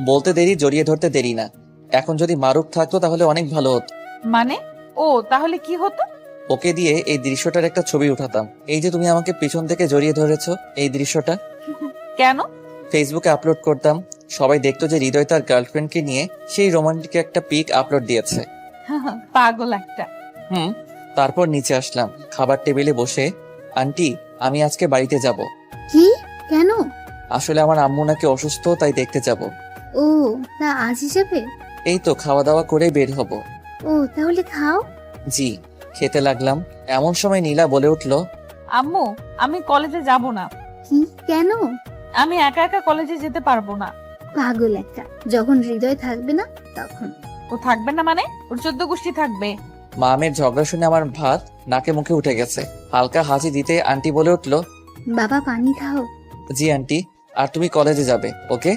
বলতে দেরি, জড়িয়ে ধরতে দেরি না। এখন যদি মারুফ থাকতো তাহলে অনেক ভালো হতো। মানে? ও তাহলে কি হতো? ওকে দিয়ে এই দৃশ্যটার একটা ছবি উঠাতাম। এই যে তুমি আমাকে পিছন থেকে জড়িয়ে ধরেছো, এই দৃশ্যটা কেন? ফেসবুকে আপলোড করতাম। সবাই দেখতো যে হৃদয় তার গার্লফ্রেন্ডকে নিয়ে সেই রোমান্টিক একটা পিক আপলোড দিয়েছে। পাগল একটা। তারপর নিচে আসলাম, খাবার টেবিলে বসে। আন্টি, আমি আজকে বাড়িতে যাব। কি? কেন? আসলে আমার আম্মু নাকি অসুস্থ, তাই দেখতে যাব। ও, তা আজ হিসেবে? এই তো খাওয়া দাওয়া করে বের হব। ও তাহলে খাও। জি, খেতে লাগলাম। এমন সময় নীলা বলে উঠলো, আম্মু, আমি কলেজে যাব না। কি? কেন? আমি একা একা কলেজে যেতে পারবো না। পাগল একটা, যখন হৃদয় থাকবে না তখন। ও থাকবে না মানে? ওর 14 গোষ্ঠী থাকবে। মামের ঝগড়া শুনে আমার ভাত নাকে মুখে উঠে গেছে। হালকা হাসি দিতে আন্টি বলে উঠলো, বাবা পানি খাও। জি আন্টি, আর তুমি কলেজে যাবে, ওকে?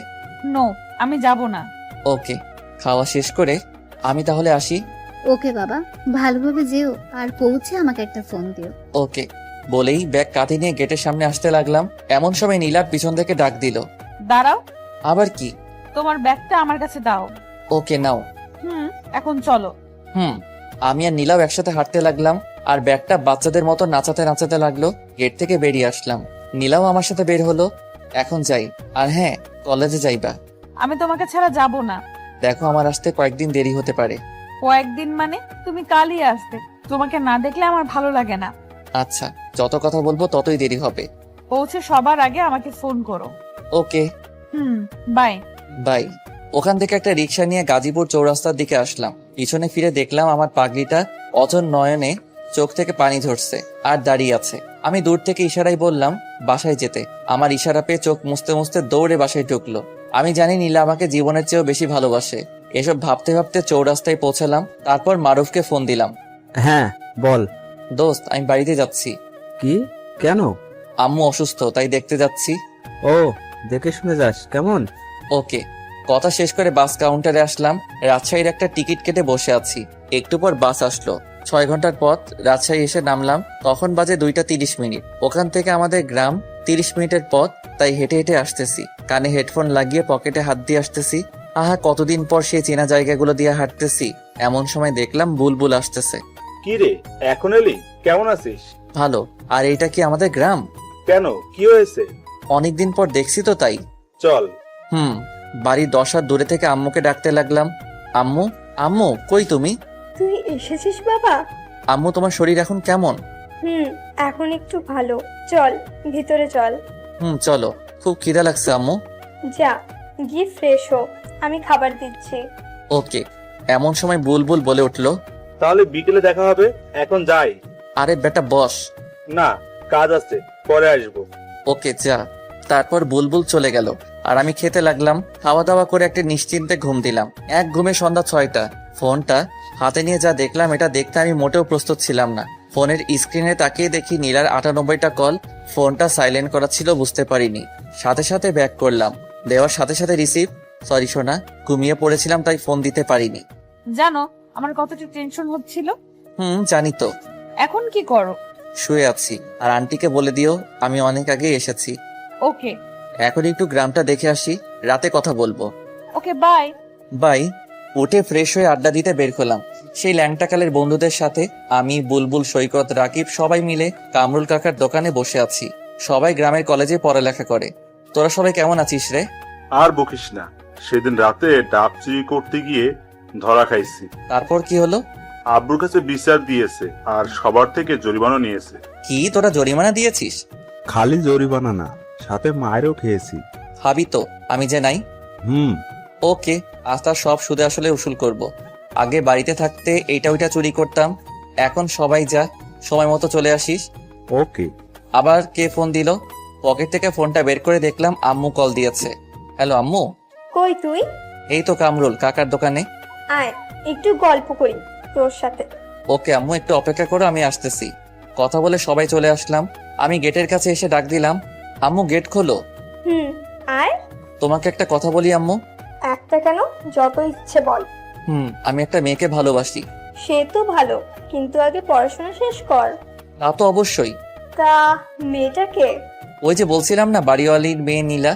নো, আমি যাব না। ওকে। খাওয়া শেষ করে আমি তাহলে আসি। ওকে বাবা, ভালোভাবে যেও আর পৌঁছে আমাকে একটা ফোন দিও। ওকে বলেই ব্যাগ কাঁধে নিয়ে গেটের সামনে আসতে লাগলাম। এমন সময় নীলার পিছন থেকে ডাক দিল। দাঁড়াও, আবার কি? তোমার ব্যাগটা আমার কাছে দাও। ওকে নাও। এখন চলো। আমি আর নীলাও একসাথে হাঁটতে লাগলাম, আর ব্যাগটা বাচ্চাদের মতো নাচাতে নাচাতে লাগলো। গেট থেকে বেরিয়ে আসলাম, নীলাও আমার সাথে বের হলো। এখন যাই। আর হ্যাঁ, কলেজে যাইবা। আমি তোমাকে ছাড়া যাব না। দেখো, আমার আসতে কয়েকদিন দেরি হতে পারে। কয়েকদিন মানে? তুমি কালই আসবে। তোমাকে না দেখলে আমার ভালো লাগে না। আচ্ছা, যত কথা বলবো ততই দেরি হবে। পৌঁছে সবার আগে আমাকে ফোন করো। ওকে, বাই। বাই। ওখান থেকে একটা রিক্সা নিয়ে গাজীপুর চৌরাস্তার দিকে আসলাম। পিছনে ফিরে দেখলাম আমার পাগলিটা অজন নয়নে চোখ থেকে পানি ঝরছে আর দাঁড়িয়ে আছে। আমি দূর থেকে ইশারায় বললাম বাসায় যেতে। আমার ইশারা পেয়ে চোখ মুছতে মুছতে দৌড়ে বাসায় ঢুকলো। আমি জানি নীলা আমাকে জীবনের চেয়েও বেশি ভালোবাসে। এসব ভাবতে ভাবতে চৌরাস্তায় পৌঁছালাম। তারপর মারুফকে ফোন দিলাম। হ্যাঁ বল। দোস্ত, আমি বাড়িতে যাচ্ছি। কি? কেন? আম্মু অসুস্থ, তাই দেখতে যাচ্ছি। ও, দেখে শুনে যাস, কেমন? ওকে। কথা শেষ করে বাস কাউন্টারে আসলাম। রাজশাহীর একটা টিকিট কেটে বসে আছি। একটু পর বাস আসলো। 6 ঘন্টার পথ রাজশাহী এসে নামলাম। তখন বাজে 2:30। ওখান থেকে আমাদের গ্রাম 30 মিনিটের পথ, তাই হেঁটে হেঁটে আসতেছি। কানে হেডফোন লাগিয়ে পকেটে হাত দিয়ে আসতেছি। আহা, কতদিন পর সেই চেনা জায়গাগুলো দিয়ে হাঁটতেছি। এমন সময় দেখলাম বুলবুল আসতেছে। কি রে, এখন এলি? কেমন আছিস? ভালো। আর এইটা কি আমাদের গ্রাম? কেন, কি হয়েছে? অনেকদিন পর দেখছি তো, তাই। চল। বাড়ির 10 হাত দূরে থেকে আম্মুকে ডাকতে লাগলাম। আম্মু, আম্মু, কই তুমি? তুই এসেছিস বাবা? আম্মু, তোমার শরীর এখন কেমন? এখন একটু ভালো। চল ভিতরে চল। চলো। খুব খিদা লাগছে আম্মু। যা গিয়ে ফ্রেশ হো, আমি খাবার দিচ্ছি। ওকে। এমন সময় বুলবুল বলে উঠলো, তাহলে বিকেলে দেখা হবে, এখন যাই। আরে বেটা বস। না, কাজ আছে, পরে আসবো। ওকে যা। তারপর বুলবুল চলে গেল আর আমি খেতে লাগলাম। খাওয়া দাওয়া করে একটা নিশ্চিন্তে ঘুম দিলাম। এক ঘুমে সন্ধ্যা 6টা। ফোনটা হাতে নিয়ে যা দেখলাম, এটা দেখতে আমি মোটেও প্রস্তুত ছিলাম না। ফোনের স্ক্রিনে তাকিয়ে দেখি নীলার 98টা কল। ফোনটা সাইলেন্ট করা ছিল, বুঝতে পারিনি। সাথে সাথে ব্যাক করলাম। দেওয়ার সাথে সাথে রিসিভ। সরি সোনা, ঘুমিয়ে পড়েছিলাম তাই ফোন দিতে পারিনি। জানো আমার কতটা টেনশন হচ্ছিল? জানি তো। এখন কি করো? শুয়ে আছি। আর আন্টিকে বলে দিও আমি অনেক আগে এসেছি। ওকে। এখন একটু গ্রামটা দেখে আসি, রাতে কথা বলবো। ওকে, বাই। বাই। উঠে ফ্রেশ হয়ে আড্ডা দিতে বের হলাম সেই ল্যাংটাকালের বন্ধুদের সাথে। আমি, বুলবুল, সৈকত, রাকিব সবাই মিলে কামরুল কাকার দোকানে বসে আছি। সবাই গ্রামের কলেজে পড়ালেখা করে। তোরা সবাই কেমন আছিস রে? আর বকিস না, সেদিন রাতে ডাব চুরি করতে গিয়ে ধরা খাইছি। তারপর কি হলো? আব্বুর কাছে বিচার দিয়েছে আর সবার থেকে জরিমানা নিয়েছে। কি তোরা জরিমানা দিয়েছিস? খালি জরিমানা না, সাথে মায়েরও খেয়েছি। ভাবি তো আমি যে নাই। হুম। ওকে, আজ তার সব সুদে আসলে উসুল করব। আগে বাড়িতে থাকতে এইটা ওইটা চুরি করতাম, এখন সবাই যা, সময় মতো চলে আসিস। ওকে। আবার কে ফোন দিল? পকেট থেকে ফোনটা বের করে দেখলাম আম্মু কল দিয়েছে। হ্যালো আম্মু। কই তুই? এই তো কামরুল কাকার দোকানে। আয় একটু গল্প করি তোর সাথে। ওকে আম্মু, একটু অপেক্ষা করো, আমি আসতেছি। কথা বলে সবাই চলে আসলাম। আমি গেটের কাছে এসে ডাক দিলাম, আম্মু গেট খোলো। হুম, আয়। তোমাকে একটা কথা বলি আম্মু। একটা কেন, যত ইচ্ছে বল। আমি একটা মেয়েকে ভালোবাসি। সে তো ভালো, কিন্তু আগে পড়াশোনা শেষ কর। তা তো অবশ্যই। তা মেয়েটাকে? ওই যে বলছিলাম না, বাড়িওয়ালির মেয়ে নীলা।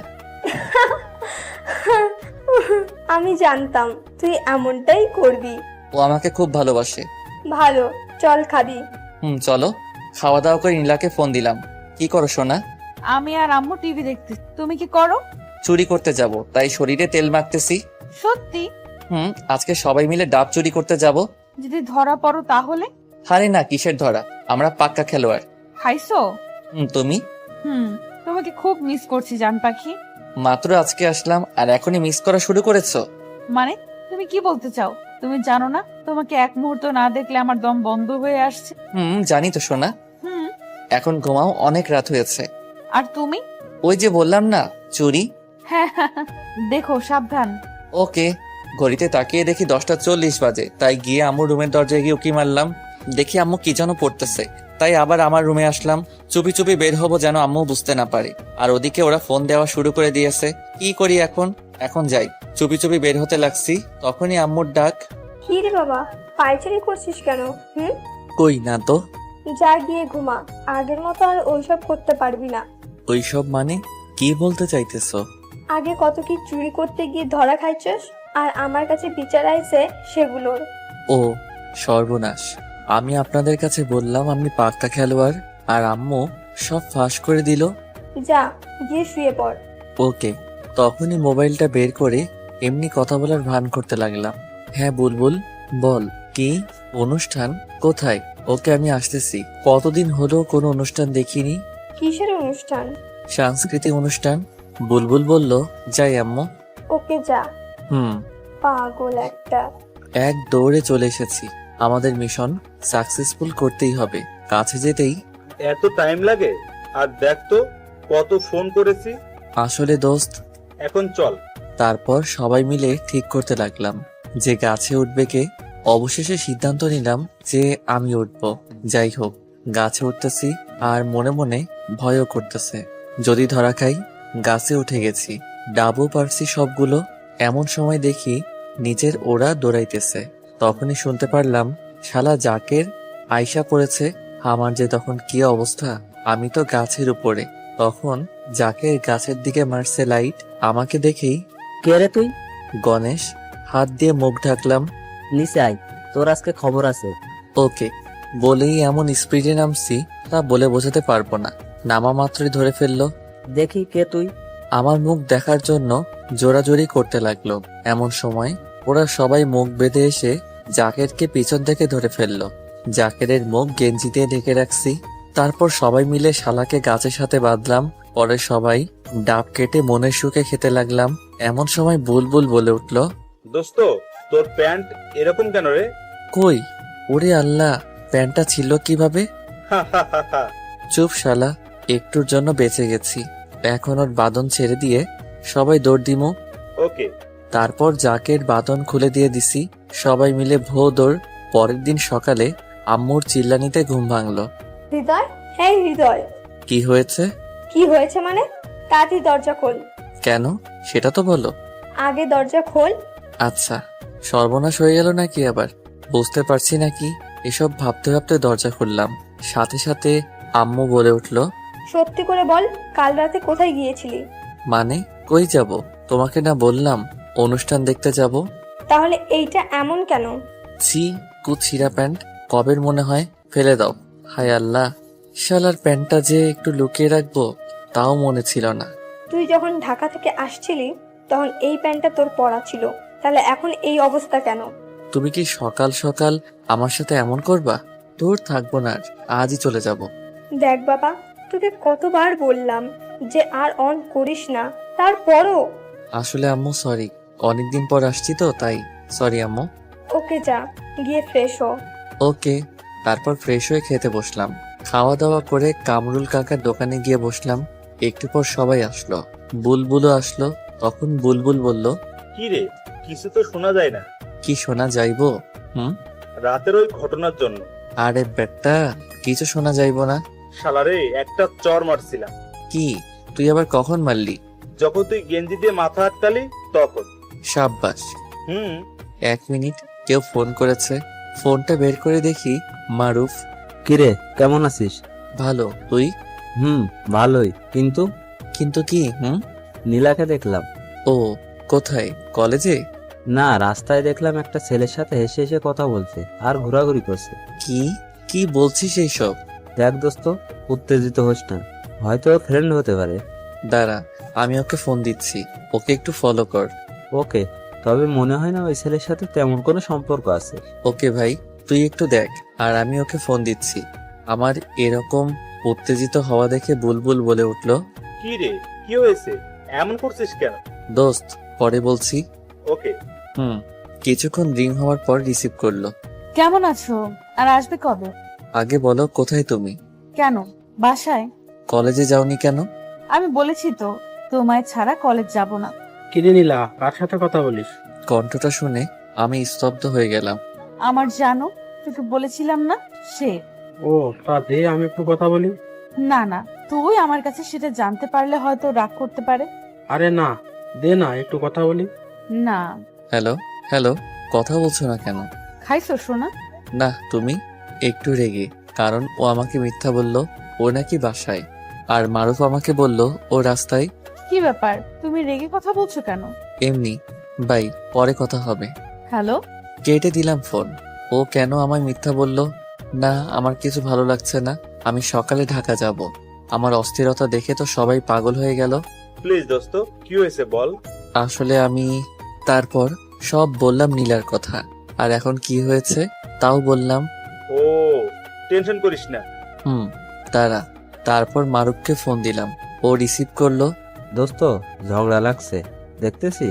আমি জানতাম তুই এমনটাই করবি। ও আমাকে খুব ভালোবাসে। ভালো, চল খাবি। চলো। খাওয়া দাওয়া করে নীলাকে ফোন দিলাম। কি করো সোনা? আমি আর আম্মু টিভি দেখতেছি। তুমি কি করো? চুরি করতে যাব, তাই শরীরে তেল মাখতেছি। সত্যি? আজকে সবাই মিলে ডাব চুরি করতে যাব। যদি ধরা পড়ো তাহলে? আরে না, কিসের ধরা, আমরা পাক্কা খেলোয়াড়। খাইছো? তুমি? তোমাকে খুব মিস করছি জান পাখি। মাত্র আজকে আসলাম আর এখনই মিস করা শুরু করেছো? মানে তুমি কি বলতে চাও? তুমি জানো না তোমাকে এক মুহূর্ত না দেখলে আমার দম বন্ধ হয়ে আসছে। জানি তো সোনা। হুম। এখন ঘুমাও, অনেক রাত হয়েছে। আর তুমি? ওই যে বললাম না, চুরি। হ্যাঁ, দেখো সাবধান। ওকে। ঘড়িতে তাকিয়ে দেখি 10:40 বাজে, তাই গিয়ে আম্মুর রুমের দরজায় গিয়ে উকি মারলাম। দেখি আম্মু কি যেন পড়তেছে, তাই আবার আমার রুমে আসলাম। চুপি চুপি বের হবো যেন আম্মু বুঝতে না পারে। আর ওদিকে ওরা ফোন দেওয়া শুরু করে দিয়েছে। কি করি এখন? এখন যাই। চুপি চুপি বের হতে লাগছি, তখনই আম্মুর ডাক। কি রে বাবা, পায়চারি করছিস কেন? কই না তো। যা গিয়ে ঘুমা, আগের মতো আর ওইসব করতে পারবি না। ওইসব মানে কি বলতে চাইতেছো? আগে কত কি চুরি করতে গিয়ে ধরা খাইছস, আর আমার কাছে বিচার আইছে সেগুলোর। ও সর্বনাশ, আমি আপনাদের কাছে বললাম আমি পাক্কা খেলোয়াড়, আর আম্মু সব ফাঁস করে দিল। যা গিয়ে শুয়ে পড়। ওকে। তখনই মোবাইলটা বের করে এমনি কথা বলার ভান করতে লাগলাম। হ্যাঁ বুলবুল, বল। কি অনুষ্ঠান? কোথায়? ওকে আমি আসতেছি। কতদিন হলো কোনো অনুষ্ঠান দেখিনি। কিসের অনুষ্ঠান? সাংস্কৃতিক অনুষ্ঠান। বুলবুল বলল, যাই আম্মু। ওকে যা। হুম। পাগল একটা। এক দৌড়ে চলে এসেছি। আমাদের মিশন সাকসেসফুল করতেই হবে। কাছে যেতেই, এত টাইম লাগে? আর দেখ তো কত ফোন করেছি। আসলে দোস্ত। এখন চল। তারপর সবাই মিলে ঠিক করতে লাগলাম যে গাছে উঠবে কে। অবশেষে সিদ্ধান্ত নিলাম যে আমি উঠবো। যাই হোক, গাছে উঠতেছি আর মনে মনে ভয়ও করতেছে, যদি ধরা খাই। গাছে উঠে গেছি, ডাবও পারছি সবগুলো। এমন সময় দেখি নিজের ওরা দৌড়াইতেছে। তখনই শুনতে পারলাম শালা জাকের আয়শা পড়েছে। আমার যে তখন কি অবস্থা! আমি তো গাছের উপরে। তখন জাকের গাছের দিকে মারছে লাইট। আমাকে দেখেই, কে রে তুই? গণেশ। হাত দিয়ে মুখ ঢাকলাম। নিচে আয়, তোর আজকে খবর আছে। ওকে। বলেই এমন স্পিডে নামছি তা বলে বোঝাতে পারবো না। নামা মাত্রই ধরে ফেললো। দেখি কে তুই। আমার মুখ দেখার জন্য জোরাজোরি করতে লাগলো। এমন সময় ওরা সবাই মুখ বেঁধে এসে জাকেরকে পিছন থেকে ধরে ফেললো। জাকেরের মুখ গেঞ্জি দিয়ে ঢেকে রাখছি। তারপর সবাই মিলে শালাকে গাছের সাথে বাঁধলাম। পরে সবাই ডাব কেটে মনের সুখে খেতে লাগলাম। এমন সময় বুলবুল বলে উঠল, দোস্ত, তোর প্যান্ট এরকম কেন রে? কই? ওরে আল্লাহ, প্যান্টটা ছিল কিভাবে? চুপ শালা, একটুর জন্য বেঁচে গেছি। এখন ওর বাঁধন ছেড়ে দিয়ে সবাই দৌড় দিমু। ওকে। তারপর জাকের বাঁধন খুলে দিয়ে দিছি। সবাই মিলে ভো দৌড়। পরের দিন সকালে আম্মুর চিল্লানিতে ঘুম ভাঙলো। হৃদয়, হ্যাঁ হৃদয়। কি হয়েছে? কি হয়েছে মানে? তাড়াতাড়ি দরজা খোল। কেন সেটা তো বলো। আগে দরজা খোল। আচ্ছা, সর্বনাশ হয়ে গেল নাকি আবার? বুঝতে পারছি নাকি। এসব ভাবতে ভাবতে দরজা খুললাম, সাথে সাথে আম্মু বলে উঠলো, সত্যি করে বল, কাল রাতে কোথায় গিয়েছিলি? মানে কই যাব? তোমাকে না বললাম অনুষ্ঠান দেখতে যাব। তাহলে এইটা এমন কেন? ছি, কুছিরা প্যান্ট, কবের মনে হয়, ফেলে দাও। হায় আল্লাহ, শালার প্যান্টটা যে একটু লুকিয়ে রাখবো তাও মনে ছিল না। তুই যখন ঢাকা থেকে আসছিলি তখন এই প্যান্টটা তোর পরা ছিল, তাহলে এখন এই অবস্থা কেন? তুমি কি সকাল সকাল আমার সাথে এমন করবা? দূর থাকবো না আর, আজই চলে যাব। দেখ বাবা, তোকে কতবার বললাম যে আর অন করিস না, তারপরও। আসলে আম্মু সরি, অনেকদিন পর আসছি তো তাই। সরি আম্মু। ওকে যা, গিয়ে ফ্রেশ হ। ওকে। তারপর ফ্রেশ হয়ে খেতে বসলাম। খাওয়া দাওয়া করে কামরুল কাকার দোকানে গিয়ে বসলাম। একটু পর সবাই আসলো, বুলবুলও আসলো। তখন বুলবুল বলল, কি রে, কিছু তো শোনা যায় না। কি শোনা যাইবো? রাতের ওই ঘটনার জন্য। আরে বেটা, কিছু শোনা যাইবো না। শালারে একটা চর মারছিলাম। কি, তুই আবার কখন মারলি? যখন তুই গেঞ্জি দিয়ে মাথা আটকালি তখন। সাব্বাস। 1 মিনিট, কেউ ফোন করেছে। ফোনটা বের করে দেখি মারুফ। কিরে, কেমন আছিস? ভালো, তুই? ভালোই, কিন্তু কিন্তু কি? নীলাকে দেখলাম। ও, কোথায়? কলেজে? না, রাস্তায় দেখলাম একটা ছেলের সাথে হেসে হেসে কথা বলছে আর ঘোরাঘুরি করছে। কি কি বলছিস এইসব? দেখ দোস্ত, উত্তেজিত হোস না, হয়তো ফ্রেন্ড হতে পারে। দাঁড়া, আমি ওকে ফোন দিচ্ছি, ওকে একটু ফলো কর। ওকে, তবে মনে হয় না ওই ছেলের সাথে তেমন কোনো সম্পর্ক আছে। ওকে ভাই, তুই একটু দেখ, আর আমি ওকে ফোন দিচ্ছি। আমার এরকম উত্তেজিত হওয়া দেখে বুলবুল বলে উঠলো, কি রে, কি হয়েছে, এমন করছিস কেন? দোস্ত, পরে বলছি। ওকে। কিছুক্ষণ রিং হওয়ার পর রিসিভ করলো। কেমন আছো? আর আসবে কবে? আগে বলো, কোথায় তুমি? কেন, বাসায়। কলেজে যাওনি কেন? আমি বলেছি তো, তোমায় ছাড়া কলেজ যাব না। কিরে নীলা, কার সাথে কথা বলিস? কণ্ঠটা শুনে আমি স্তব্ধ হয়ে গেলাম। আমার জানো, তোকে বলেছিলাম না, সে। ও, তা দে আমি একটু কথা বলি। না না, তুই আমার কাছে সেটা জানতে পারলে হয়তো রাগ করতে পারে। আরে না, দে না একটু কথা বলি। না। হ্যালো হ্যালো, কথা বলছো না কেন? খাইছো সোনা? না, তুমি? একটু রেগে, কারণ ও আমাকে মিথ্যা বলল ও নাকি বাসায়, আর মারুফ আমাকে বলল ও রাস্তায়। কি ব্যাপার, তুমি রেগে কথা বলছো কেন? এমনি, বাই, পরে কথা হবে। হ্যালো। কেটে দিলাম ফোন। ও কেন আমায় মিথ্যা বলল? না, আমার কিছু ভালো লাগছে না। আমি সকালে ঢাকা যাব। আমার অস্থিরতা দেখে তো সবাই পাগল হয়ে গেল। প্লিজ দোস্ত, কি হয়েছে বল। আসলে আমি তারপর সব বললাম নীলার কথা, আর এখন কি হয়েছে তাও বললাম। ও, টেনশন করিস না। তারা তারপর মারুফকে ফোন দিলাম, ও রিসিভ করলো। দোস্ত, ঝগড়া লাগছে দেখতেছি।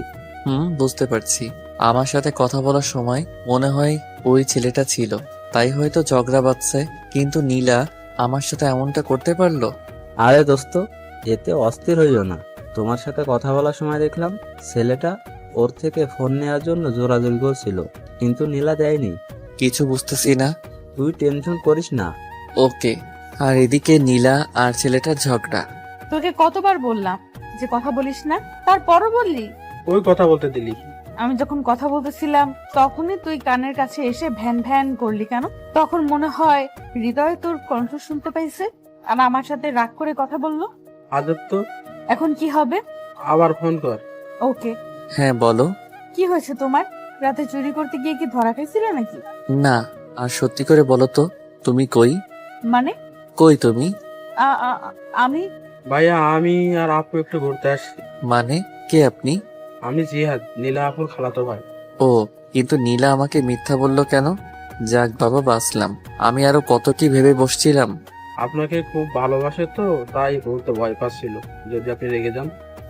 বুঝতে পারছি। আমার সাথে কথা বলার সময় মনে হয় ওই ছেলেটা ছিল, তাই হয়তো ঝগড়া বাঁধছে। কিন্তু নীলা আমার সাথে এমনটা করতে পারলো? আরে দোস্ত, এতে অস্থির হইও না। তোমার সাথে কথা বলার সময় দেখলাম ছেলেটা ওর থেকে ফোন নেওয়ার জন্য জোরাজোরি করছিল, কিন্তু নীলা দেয়নি। কিছু বুঝতেছি না। তুই টেনশন করিস না। ওকে। আর এদিকে নীলা আর ছেলেটার ঝগড়া। তোকে কতবার বললাম যে কথা বলিস না, তারপরও বললি। ওই কথা বলতে দিলি। আমি যখন কথা বলতেছিলাম তখনই তুই কানের কাছে এসে ভ্যান ভ্যান করলি কেন? তখন মনে হয় হৃদয় তোর কণ্ঠ শুনতে পাইছে আর আমার সাথে রাগ করে কথা বললো। আজব তো। এখন কি হবে? আবার ফোন কর। ওকে। হ্যাঁ বলো। কি হয়েছে তোমার? রাতে চুরি করতে গিয়ে কি ধরা খাইছিলে নাকি? না, আর সত্যি করে বলো তো, তুমি কই? মানে? কই তুমি? আমি ভাইয়া, আমি আর আপু একটু ঘুরতে আসছি। মানে, কে আপনি? আমি জিহাদ, নীলা আপুর খালাতো ভাই। ও, কিন্তু নীলা আমাকে মিথ্যা বললো কেন? যাক বাবা, বাঁচলাম। আমি আরো কত কি ভেবে বসছিলাম। আপনাকে খুব ভালোবাসে তো, তাই বলতে ভয় পাচ্ছিল যদি আপনি রেগে যান।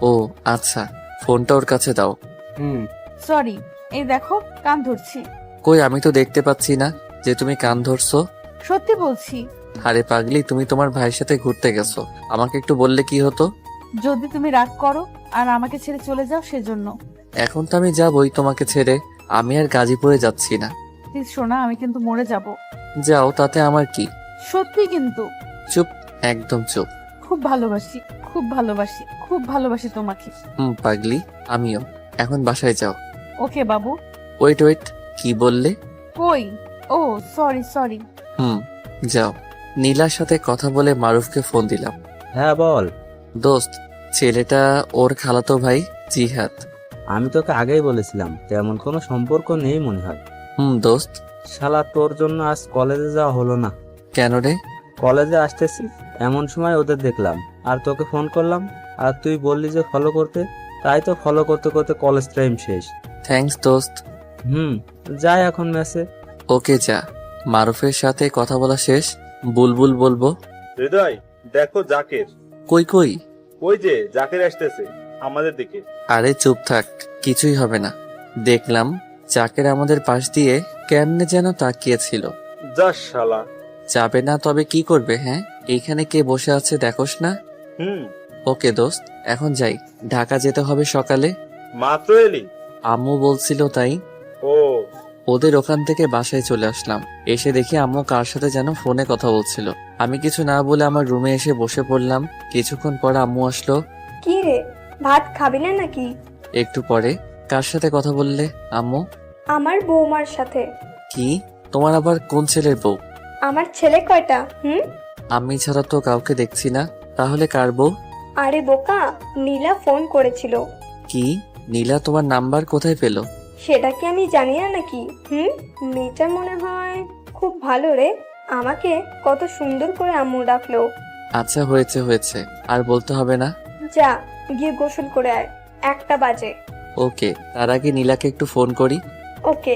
ও আচ্ছা, ফোনটা ওর কাছে দাও। সরি, এই দেখো কান ধরছি। কই, আমি তো দেখতে পাচ্ছি না যে তুমি কান ধরছো। সত্যি বলছি। আরে পাগলি, তুমি তোমার ভাইয়ের সাথে ঘুরতে গেছো, আমাকে একটু বললে কি হতো? যদি তুমি রাগ করো আর আমাকে ছেড়ে চলে যাও সেজন্য। এখন তো আমি যাবই তোমাকে ছেড়ে, আমি আর গাজীপুরে যাচ্ছি না। প্লিজ শোনা, আমি কিন্তু মরে যাব। যাও, তাতে আমার কি? সত্যি কিন্তু। চুপ, একদম চুপ। খুব ভালোবাসি, খুব ভালোবাসি, খুব ভালোবাসি তোমাকে। পাগলি, আমিও। এখন বাসায় যাও। ওকে বাবু। ওয়েট ওয়েট, কি বললে? কই, ও সরি সরি। যাও। নীলার সাথে কথা বলে মারুফকে ফোন দিলাম। হ্যাঁ বল। দোস্ত, ছেলেটা ওর খালাতো ভাই জিহাদ। আমি তোকে আগেই বলেছিলাম তেমন কোনো সম্পর্ক নেই মনে হয়। দোস্ত। শালা তোর জন্য আজ কলেজে যাওয়া হলো না। কেন রে? কলেজে আসতেছি এমন সময় ওদের দেখলাম আর তোকে ফোন করলাম, আর তুই বললি যে ফলো করতে, তাই তো ফলো করতে করতে কলেজ টাইম শেষ। থ্যাঙ্কস দোস্ত। যাই এখন মেসে। ওকে যা। মারুফের সাথে কথা বলা শেষ। বুলবুল বলবো। হৃদয়, দেখো জাকের। কই কই? ওই যে জাকের আসতেছে আমাদের দিকে। আরে চুপ থাক, কিছুই হবে না। দেখলাম চাকের আমাদের পাশ দিয়ে কেমনে যেন তাকিয়েছিল। যা শালা। যাবে না তবে কি করবে? হ্যাঁ, এইখানে কে বসে আছে দেখোস না? ওকে দোস্ত, এখন যাই। ঢাকা যেতে হবে সকালে। মাত্র এলি? আম্মু বলছিল তাই। ও। ওদের ওখান থেকে বাসায় চলে আসলাম। এসে দেখি আম্মু কার সাথে যেন ফোনে কথা বলছিল। আমি কিছু না বলে আমার রুমে এসে বসে পড়লাম। কিছুক্ষণ পর আম্মু আসলো। কি রে, ভাত খাবি না নাকি? একটু পরে। কার সাথে কথা বললে আম্মু? আমার বৌমার সাথে। কি? তোমার আবার কোন ছেলের বউ? আমার ছেলে কয়টা? আমি ছাড়া তো কাউকে দেখছি না। তাহলে কার বউ? আরে বোকা, নীলা ফোন করেছিল। কি? নীলা তোমার নাম্বার কোথায় পেলো? সেটা কি আমি জানি না নাকি? মেয়েটা মনে হয় খুব ভালো রে, আমাকে কত সুন্দর করে আম্মু ডাকলো। আচ্ছা হয়েছে হয়েছে, আর বলতে হবে না। যা গিয়ে গোসল করে আয়, 1টা বাজে। ওকে, তার আগে নীলাকে একটু ফোন করি। ওকে।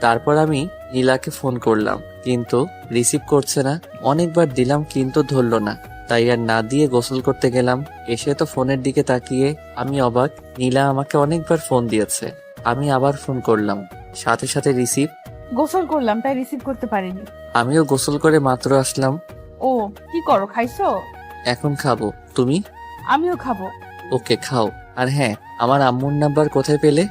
তারপর আমি নীলাকে ফোন করলাম, কিন্তু রিসিভ করছে না। অনেকবার দিলাম কিন্তু ধরলো না, তাই আর না দিয়ে গোসল করতে গেলাম। এসে তো ফোনের দিকে তাকিয়ে আমি অবাক। নীলা আমাকে অনেকবার ফোন দিয়েছে। আমি আবার ফোন করলাম, সাথে সাথে রিসিভ। গোসল করলাম তাই রিসিভ করতে পারিনি। আমিও গোসল করে মাত্র আসলাম। ও, কি করো, খাইছো? এখন খাবো। তুমি? আমিও খাবো। ওকে খাও। আর হ্যাঁ, আমার আম্মুর নাম্বার কোথায় পেলে?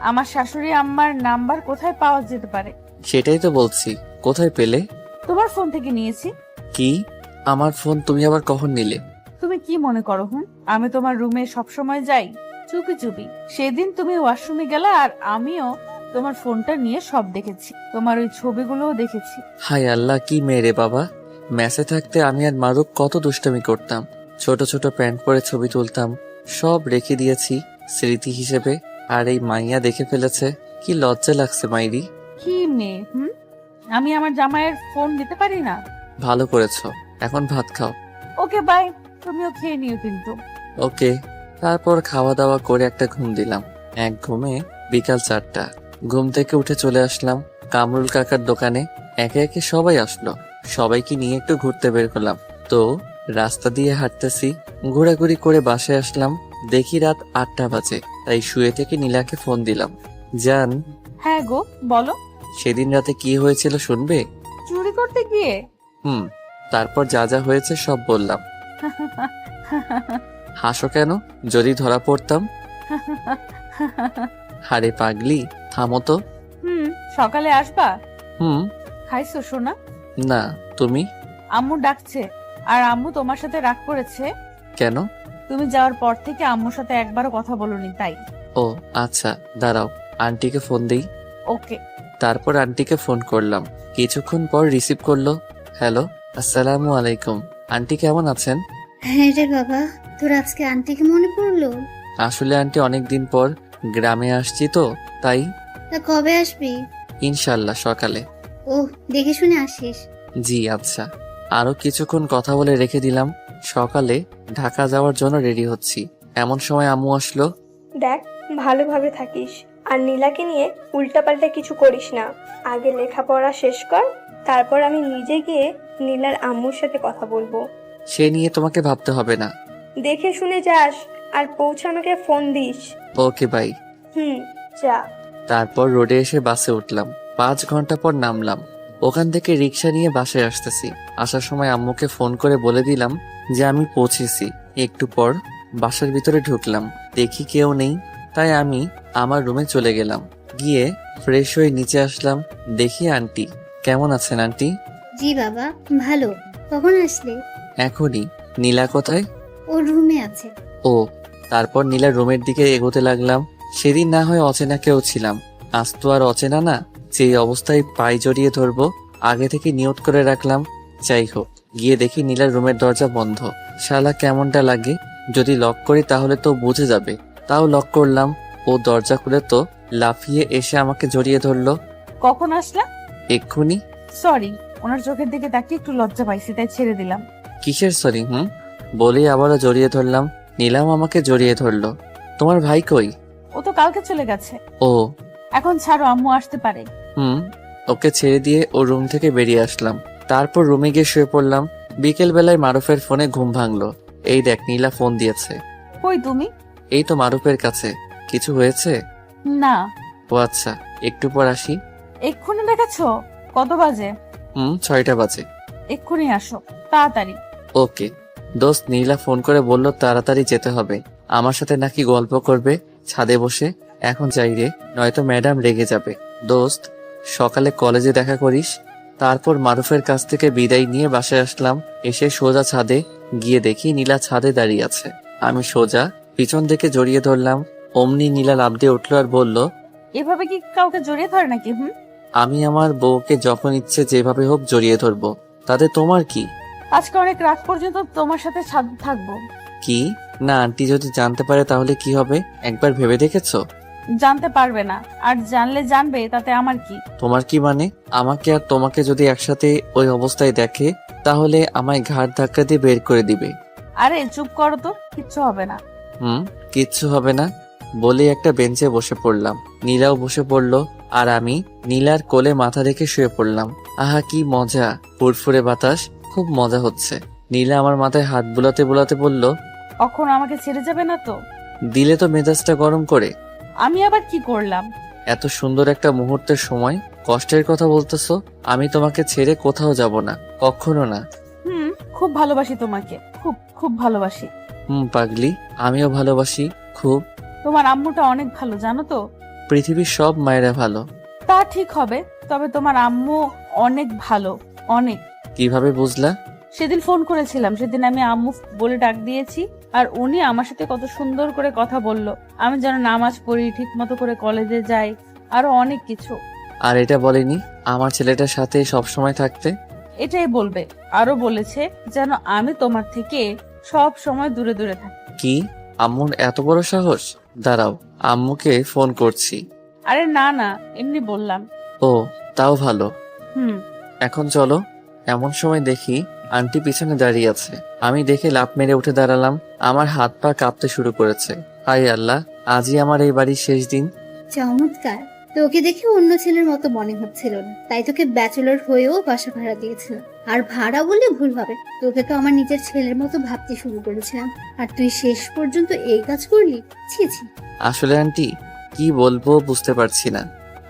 আমার শাশুড়ি আম্মার নাম্বার কোথায় পাওয়া যেতে পারে? সেটাই তো বলছি, কোথায় পেলে? তোমার ফোন থেকে নিয়েছি। কি? আমার ফোন তুমি আবার কখন নিলে? তুমি কি মনে করো আমি তোমার রুমে সবসময় যাই চুপি চুপি? সেদিন তুমি ওয়াশরুমে গেলা আর আমিও তোমার ফোনটা নিয়ে সব দেখেছি, তোমার ওই ছবিগুলোও দেখেছি। হায় আল্লাহ, কি মেরে বাবা! মেসে থাকতে আমি আর মারুফ কত দুষ্টামি করতাম। ছোট ছোট প্যান্ট পরে ছবি তুলতাম, সব রেখে দিয়েছি স্মৃতি হিসেবে। আর এই মাইয়া দেখে ফেলেছে। কি লজ্জা লাগছে মাইরি। কি মেয়ে, আমি আমার জামাইয়ের ফোন দিতে পারি না? ভালো করেছো, এখন ভাত খাও। ওকে বাই, তুমিও খেয়ে নিও কিন্তু। ওকে। তারপর খাওয়া দাওয়া করে একটা ঘুম দিলাম। এক ঘুমে বিকাল 4টা। ঘুম থেকে উঠে চলে আসলাম কামরুল কাকার দোকানে। একে একে সবাই আসলো, সবাইকে নিয়ে একটু ঘুরতে বের করলাম। তো রাস্তা দিয়ে হাঁটতেছি, ঘোরাঘুরি করে বাসায় আসলাম। দেখি রাত 8টা বাজে, তাই শুয়ে থেকে নীলাকে ফোন দিলাম। জান। হ্যাঁ গো, বলো। সেদিন রাতে কি হয়েছিল শুনবে? চুরি করতে গিয়ে? তারপর যা যা হয়েছে সব বললাম। হাসো কেন? যদি ধরা পড়তাম? হারে পাগলি, থামো তো। সকালে আসবা? হুম। খাইছো সোনা? না, তুমি? আম্মু ডাকছে। আর আম্মু তোমার সাথে রাগ করেছে। কেন? তুমি যাওয়ার পর থেকে আম্মুর সাথে একবারও কথা বলনি তাই। ও আচ্ছা, দাঁড়াও, আন্টিকে ফোন দেই। ওকে। তারপর আন্টিকে ফোন করলাম। কিছুক্ষণ পর রিসিভ করলো। হ্যালো, আসসালামু আলাইকুম। আন্টি কেমন আছেন? হ্যাঁ রে বাবা, তোর আজকে আন্টিকে মনে পড়লো? আসলে আন্টি অনেকদিন পর গ্রামে আসছি তো তাই। তা কবে আসবি? ইনশাল্লাহ সকালে। ও, দেখে শুনে আসিস। জি আচ্ছা। আরো কিছুক্ষণ কথা বলে রেখে দিলাম। সকালে ঢাকা যাওয়ার জন্য রেডি হচ্ছি, এমন সময় আম্মু আসলো। দেখ, ভালোভাবে থাকিস আর নীলাকে নিয়ে উল্টাপাল্টা কিছু করিস না। আগে লেখাপড়া শেষ কর, তারপর আমি নিজে গিয়ে নীলার আম্মুর সাথে কথা বলবো। সে নিয়ে তোমাকে ভাবতে হবে না। দেখে শুনে যাস আর পৌঁছানোকে ফোন দিস। Okay bye. যা। তারপর রোডে এসে বাসে উঠলাম। 5 ঘন্টা পর নামলাম। ওখান থেকে রিক্সা নিয়ে বাসায় আসতেছি। আসার সময় আম্মুকে ফোন করে বলে দিলাম যে আমি পৌঁছেছি। একটু পর বাসার ভিতরে ঢুকলাম, দেখি কেউ নেই, তাই আমি আমার রুমে চলে গেলাম। গিয়ে ফ্রেশ হয়ে নিচে আসলাম, দেখি আন্টি। কেমন আছেন আন্টি? জি বাবা, ভালো। কখন আসলে? এখনই। নীলা কোথায়? ও রুমে আছে। ও। তারপর নীলার রুমের দিকে এগোতে লাগলাম। সেদিন না হয় অচেনা কেউ ছিলাম, আজ তো আর অচেনা না। যেই অবস্থায় পায়ে জড়িয়ে ধরবো আগে থেকে নিয়ত করে রাখলাম। যাই হোক, গিয়ে দেখি নীলার রুমের দরজা বন্ধ। শালা কেমনটা লাগে, যদি লক করি তাহলে তো বুঝে যাবে। তাও লক করলাম। ও দরজা খুলে তো লাফিয়ে এসে আমাকে জড়িয়ে ধরলো। কখন আসলা? এক্ষুনি। সরি, ওনার চোখের দিকে তাকিয়ে একটু লজ্জা পাইছি, তাই ছেড়ে দিলাম। কিসের সরি? বলেই আবারও জড়িয়ে ধরলাম। নীলাও আমাকে জড়িয়ে ধরলো। তোমার ভাই কই? ও তো কালকে চলে গেছে। ও। এখন ছাড়ো, আম্মু আসতে পারে। ওকে ছেড়ে দিয়ে ও রুম থেকে বেরিয়ে আসলাম। তারপর রুমে গিয়ে শুয়ে পড়লাম। বিকেল বেলায় মারুফের ফোনে ঘুম ভাঙলো। এই দেখ, নীলা ফোন দিয়েছে। কই তুমি? এই তো মারুফের কাছে। কিছু হয়েছে? না। ও আচ্ছা, একটু পর আসি। এক্ষুনি দেখাচ্ছ? কত বাজে? 6টা বাজে। এক্ষুনি আসো, তাড়াতাড়ি। ওকে। দোস্ত, নীলা ফোন করে বলল তাড়াতাড়ি যেতে হবে। আমার সাথে নাকি গল্প করবে ছাদে বসে। এখন যাই রে, নয়তো ম্যাডাম রেগে যাবে। দোস্ত, সকালে কলেজে দেখা করিস। তারপর মারুফের কাছ থেকে বিদায় নিয়ে বাসায় আসলাম। এসে সোজা ছাদে গিয়ে দেখি নীলা ছাদে দাঁড়িয়ে আছে। আমি সোজা পিছন থেকে জড়িয়ে ধরলাম। অমনি নীলা লাফ দিয়ে উঠলো আর বলল, এভাবে কি কাউকে জড়িয়ে ধরে নাকি? আমি আমার বউকে যখন ইচ্ছে যেভাবে হোক জড়িয়ে ধরবো, তাতে তোমার কি? আজকে অনেক রাত পর্যন্ত তোমার সাথে ছাদে থাকবো। কি না, আন্টি যদি জানতে পারে তাহলে কি হবে? একবার ভেবে দেখেছো? জানতে পারবে না, আর জানলে জানবে, তাতে আমার কি? তোমার কি মানে? আমাকে আর তোমাকে যদি একসাথে ওই অবস্থায় দেখে তাহলে আমায় ঘাড় ধাক্কা দিয়ে বের করে দিবে। আরে চুপ করো তো, কিচ্ছু হবে না। কিচ্ছু হবে না বলে একটা বেঞ্চে বসে পড়লাম। নীলাও বসে পড়লো আর আমি নীলার কোলে মাথা রেখে শুয়ে পড়লাম। আহা কি মজা, ফুরফুরে বাতাস, খুব মজা হচ্ছে। নীলা আমার মাথায় হাত বুলাতে বুলাতে বলল, কখন আমাকে ছেড়ে যাবে না তো? দিলে তো মেজাজটা গরম করে। আমি আবার কি করলাম? এত সুন্দর একটা মুহূর্তের সময় কষ্টের কথা বলতেছো। আমি তোমাকে ছেড়ে কোথাও যাব না, কখনো না। খুব ভালোবাসি তোমাকে, খুব খুব ভালোবাসি। পাগলি, আমিও ভালোবাসি খুব। তোমার আম্মুটা অনেক ভালো, জানো তো? পৃথিবীর সব মায়েরা ভালো। তা ঠিক হবে, তবে তোমার আম্মু অনেক ভালো, অনেক। কিভাবে বুঝলা? সেদিন ফোন করেছিলাম, সেদিন আমি আম্মু বলে ডাক দিয়েছি, আর উনি আমার সাথে কত সুন্দর করে কথা বলল। আমি যেন নামাজ পড়ি, ঠিক মতো করে কলেজে যাই, আরো অনেক কিছু। আর এটা বলেনি আমার ছেলেটার সাথে সব সময় থাকতে? এটাই বলবে। আরো বলেছে যেন আমি তোমার থেকে সব সময় দূরে দূরে থাকি। কি? আম্মুর এত বড় সাহস? দাঁড়াও, আম্মুকে ফোন করছি। আরে না না, এমনি বললাম। ও, তাও ভালো। হুম। এখন চলো। এমন সময় দেখি আন্টি পিছনে দাঁড়িয়ে আছে। আমি দেখে লাফ মেরে উঠে দাঁড়ালাম। আমার হাত পা কাঁপতে শুরু করেছে। হায় আল্লাহ, আজই আমার এই বাড়ির শেষ দিন। চমৎকার। তোকে দেখে অন্য ছেলের মতো মনে হচ্ছিল না, তাই তোকে ব্যাচেলর হয়েও বাসা ভাড়া দিয়েছিলাম। আর ভাড়া বললে ভুল হবে, তোকে তো আমার নিজের ছেলের মতো ভাবতে শুরু করেছিলাম, আর তুই শেষ পর্যন্ত এই কাজ করলি। ছি ছি। আসলে আন্টি কি বলবো বুঝতে পারছি না।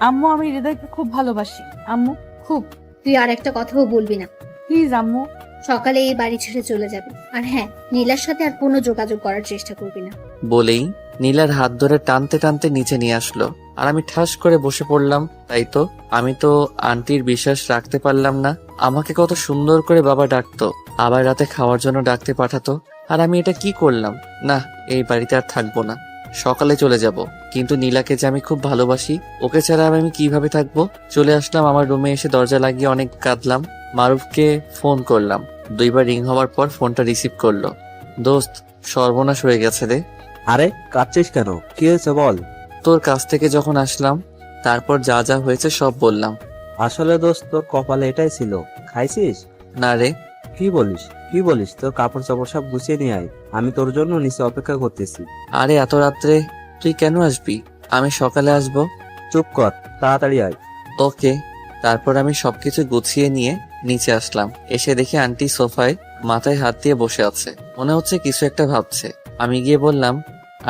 আম্মু, আমি হৃদয়কে খুব ভালোবাসি আম্মু, খুব। তুই আর একটা কথাও বলবি না প্লিজ আম্মু। সকালে এই বাড়ি ছেড়ে চলে যাবে, আর হ্যাঁ, নীলার সাথে আর কোনো যোগাযোগ করার চেষ্টা করবি না। বলেই নীলার হাত ধরে টানতে টানতে নিচে নিয়ে আসলো, আর আমি ঠাস করে বসে পড়লাম। তাই তো, আমি তো আন্টির বিশ্বাস রাখতে পারলাম না। আমাকে কত সুন্দর করে বাবা ডাকতো, আবার রাতে খাওয়ার জন্য ডাকতে পাঠাতো, আর আমি এটা কি করলাম? না, এই বাড়িতে আর থাকবো না, সকালে চলে যাব। কিন্তু নীলাকে যে আমি খুব ভালোবাসি, ওকে ছাড়া আমি কিভাবে থাকবো? চলে আসলাম আমার রুমে, এসে দরজা লাগিয়ে অনেক কাঁদলাম। মারুফকে ফোন করলাম। 2বার রিং হওয়ার পর ফোনটা রিসিভ করলো। দোস্ত, সর্বনাশ হয়ে গেছে রে। আরে কাঁদছিস কেন? কি হয়েছে বল। তোর কাছ থেকে যখন আসলাম তারপর যা যা হয়েছে সব বললাম। আসলে দোস্ত, তোর কপালে এটাই ছিল। খাইছিস? না রে। কি বলিস? তোর কাপড় চাপড় সব গুছিয়ে নিয়ে আয়, আমি তোর জন্য নিচে অপেক্ষা করতেছি। আরে এত রাত্রে তুই কেন আসবি? আমি সকালে আসবো। চুপ কর, তাড়াতাড়ি আয়। ওকে। তারপর আমি সবকিছু গুছিয়ে নিয়ে নিচে আসলাম। এসে দেখি আন্টি সোফায় মাথায় হাত দিয়ে বসে আছে, মনে হচ্ছে কিছু একটা ভাবছে। আমি গিয়ে বললাম,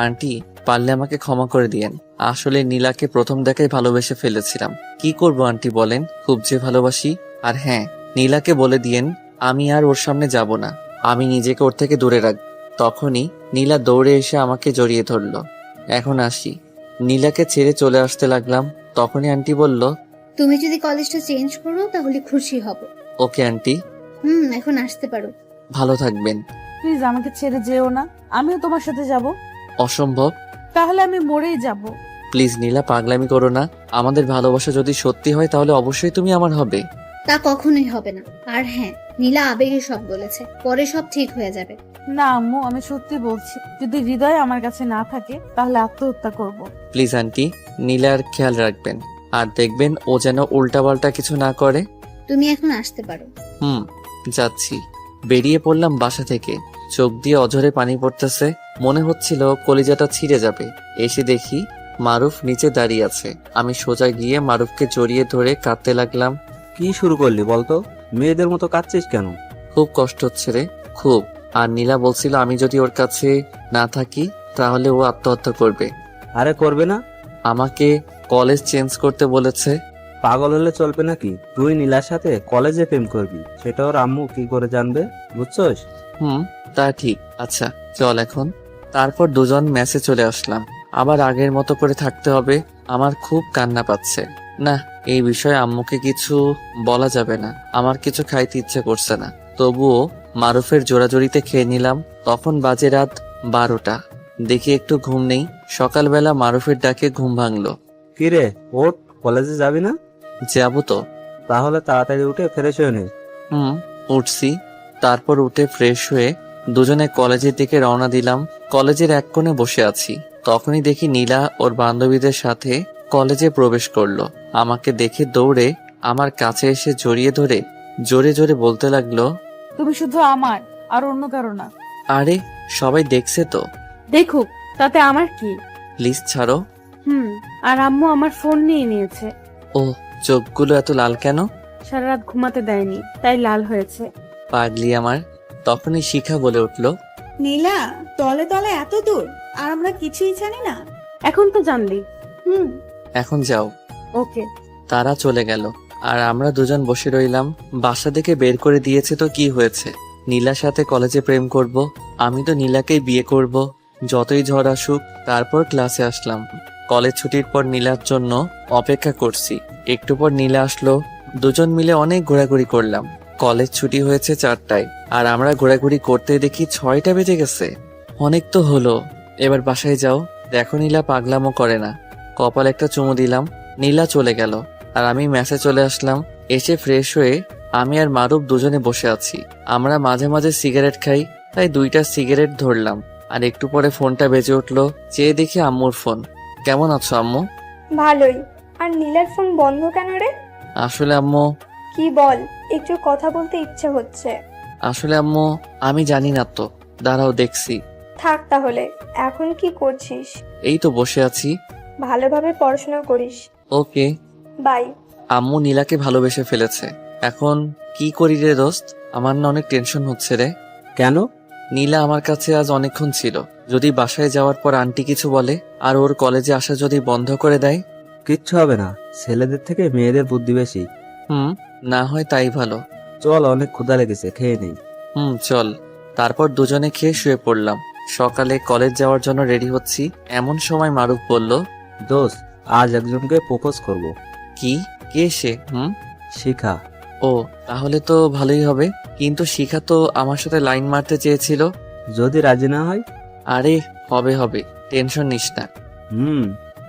আন্টি পারলে আমাকে ক্ষমা করে দিয়েন। আসলে নীলাকে প্রথম দেখায় ভালোবেসে ফেলেছিলাম। কি করব আন্টি বলেন, খুব যে ভালোবাসি। আর হ্যাঁ, নীলাকে বলে দিয়েন আমি আর ওর সামনে যাব না, আমি নিজেকে ওর থেকে দূরে রাখব। তখনই নীলা দৌড়ে এসে আমাকে জড়িয়ে ধরলো। এখন আসি। নীলাকে ছেড়ে চলে আসতে লাগলাম। তখনই আন্টি বলল, তুমি যদি কলেজটা চেঞ্জ করো তাহলে খুশি হব। Okay aunty. এখন আসতে পারো। ভালো থাকবেন। প্লিজ আমাকে ছেড়ে যেও না, আমিও তোমার সাথে যাব। অসম্ভব। তাহলে আমি মরেই যাব। প্লিজ নীলা, পাগলামি করো না। আমাদের ভালোবাসা যদি সত্যি হয় তাহলে অবশ্যই তুমি আমার হবে। তা কখনোই হবে না। আর হ্যাঁ, নীলা আবেগে সব বলেছে, পরে সব ঠিক হয়ে যাবে। না আম্মু, আমি সত্যি বলছি, যদি হৃদয় আমার কাছে না থাকে তাহলে আত্মহত্যা করব। প্লিজ আন্টি, নীলার খেয়াল রাখবেন। আর দেখবেন ও যেন উল্টাপাল্টা কিছু না করে। তুমি এখন আসতে পারো। যাচ্ছি। বেরিয়ে পড়লাম বাসা থেকে। চোখ দিয়ে অঝরে পানি পড়তেছে, মনে হচ্ছিল কলিজাটা ছিঁড়ে যাবে। এসে দেখি মারুফ নিচে দাঁড়িয়ে আছে। আমি সোজা গিয়ে মারুফকে জড়িয়ে ধরে কাঁদতে লাগলাম। কি শুরু করলি বলতো? মেয়েদের মতো কাঁদছিস কেন? খুব কষ্ট হচ্ছে রে, খুব। আর নীলা বলছিল আমি যদি ওর কাছে না থাকি তাহলে ও আত্মহত্যা করবে। আরে করবে না। আমাকে কলেজ চেঞ্জ করতে বলেছে। পাগল হলে চলবে নাকি? তুই নীলার সাথে কলেজে প্রেম করবি, সেটা ওর আম্মু কি করে জানবে? বুঝছস? তা ঠিক। আচ্ছা চল এখন। তারপর দুজন মেসে চলে আসলাম। আবার আগের মতো করে থাকতে হবে। আমার খুব কান্না পাচ্ছে। না, এই বিষয়ে আম্মুকে কিছু বলা যাবে না। আমার কিছু খাইতে ইচ্ছে করছে না। তবুও মারুফের জোড়াজড়িতে খেয়ে নিলাম। তখন বাজে রাত 12টা। দেখি একটু ঘুম নেই। সকালবেলা মারুফের ডাকে ঘুম ভাঙলো। কিরে ওঠ, কলেজে যাবি না? যাবো তো। তাহলে তাড়াতাড়ি উঠে ফ্রেশ হয়ে নে। উঠছি। তারপর উঠে ফ্রেশ হয়ে দুজনে কলেজের দিকে রওনা দিলাম। কলেজের এক কোণে বসে আছি। তখনই দেখি নীলা ওর বান্ধবীদের সাথে কলেজে প্রবেশ করলো। আমাকে দেখে দৌড়ে আমার কাছে এসে জড়িয়ে ধরে জোরে জোরে বলতে লাগলো, তুমি শুধু আমার, আর অন্য কারো না। আরে সবাই দেখছে তো। দেখুক, তাতে আমার কি? প্লিজ ছাড়ো। আর আম্মু আমার ফোন নিয়ে নিয়েছে। ও, চোখগুলো এত লাল কেন? সারা রাত ঘুমাতে দেয়নি, তাই লাল হয়েছে। পাগলি আমার। তখনই শিখা বলে উঠলো, নীলা, তলে তলে এত দূর, আর আমরা কিছুই জানি না। এখন তো জানলি। এখন যাও। ওকে। তারা চলে গেল আর আমরা দুজন বসে রইলাম। বাসা থেকে বের করে দিয়েছে তো কি হয়েছে? নীলার সাথে কলেজে প্রেম করব। আমি তো নীলাকেই বিয়ে করব, যতই ঝড় আসুক। তারপর ক্লাসে আসলাম। কলেজ ছুটির পর নীলার জন্য অপেক্ষা করছি। একটু পর নীলা আসলো। দুজন মিলে অনেক ঘোরাঘুরি করলাম। কলেজ ছুটি হয়েছে 4টায়, আর আমরা ঘোরাঘুরি করতে দেখি 6টা বেজে গেছে। অনেক তো হলো, এবার বাসায় যাও। দেখো নীলা পাগলামো করে না। কপাল একটা চুমু দিলাম। নীলা চলে গেল আর আমি মেসে চলে আসলাম। এসে ফ্রেশ হয়ে আমি আর মারুফ দুজনে বসে আছি। আমরা মাঝে মাঝে সিগারেট খাই, তাই 2টা সিগারেট ধরলাম। আর একটু পরে ফোনটা বেজে উঠলো। চেয়ে দেখি আম্মুর ফোন। কেমন আছো আম্মু? ভালোই। আর নীলার ফোন বন্ধ কেন রে? আসলে আম্মু কি বল, একটু কথা বলতে ইচ্ছে হচ্ছে। আসলে আম্মু আমি জানি না তো। দাঁড়াও দেখছি। থাক তাহলে, এখন কি করছিস? এই তো বসে আছি। ভালোভাবে পড়াশোনা করিস। ওকে। বাই। আম্মু নীলাকে ভালোবেসে ফেলেছে। এখন কি করি রে দোস্ত? আমার না অনেক টেনশন হচ্ছে রে। কেন? নীলা আমার কাছে আজ অনেকক্ষণ ছিল। যদি বাসায় যাওয়ার পর আন্টি কিছু বলে আর ওর কলেজে আসা যদি বন্ধ করে দেয়? কিচ্ছু হবে না, ছেলেদের থেকে মেয়েদের বুদ্ধি বেশি। না হয় তাই ভালো। চল, অনেক ক্ষুধা লেগেছে, খেয়ে নেই। চল। তারপর দুজনে খেয়ে শুয়ে পড়লাম। সকালে কলেজ যাওয়ার জন্য রেডি হচ্ছি, এমন সময় মারুফ বলল, দোস্ত, আজ একজনকে প্রপোজ করব। কি? কে সে? শিখা। ও, তাহলে তো ভালোই হবে। কিন্তু শিখা তো আমার সাথে লাইন মারতে চেয়েছিল। যদি রাজি না হয়? আরে হবে হবে, টেনশন নিস না।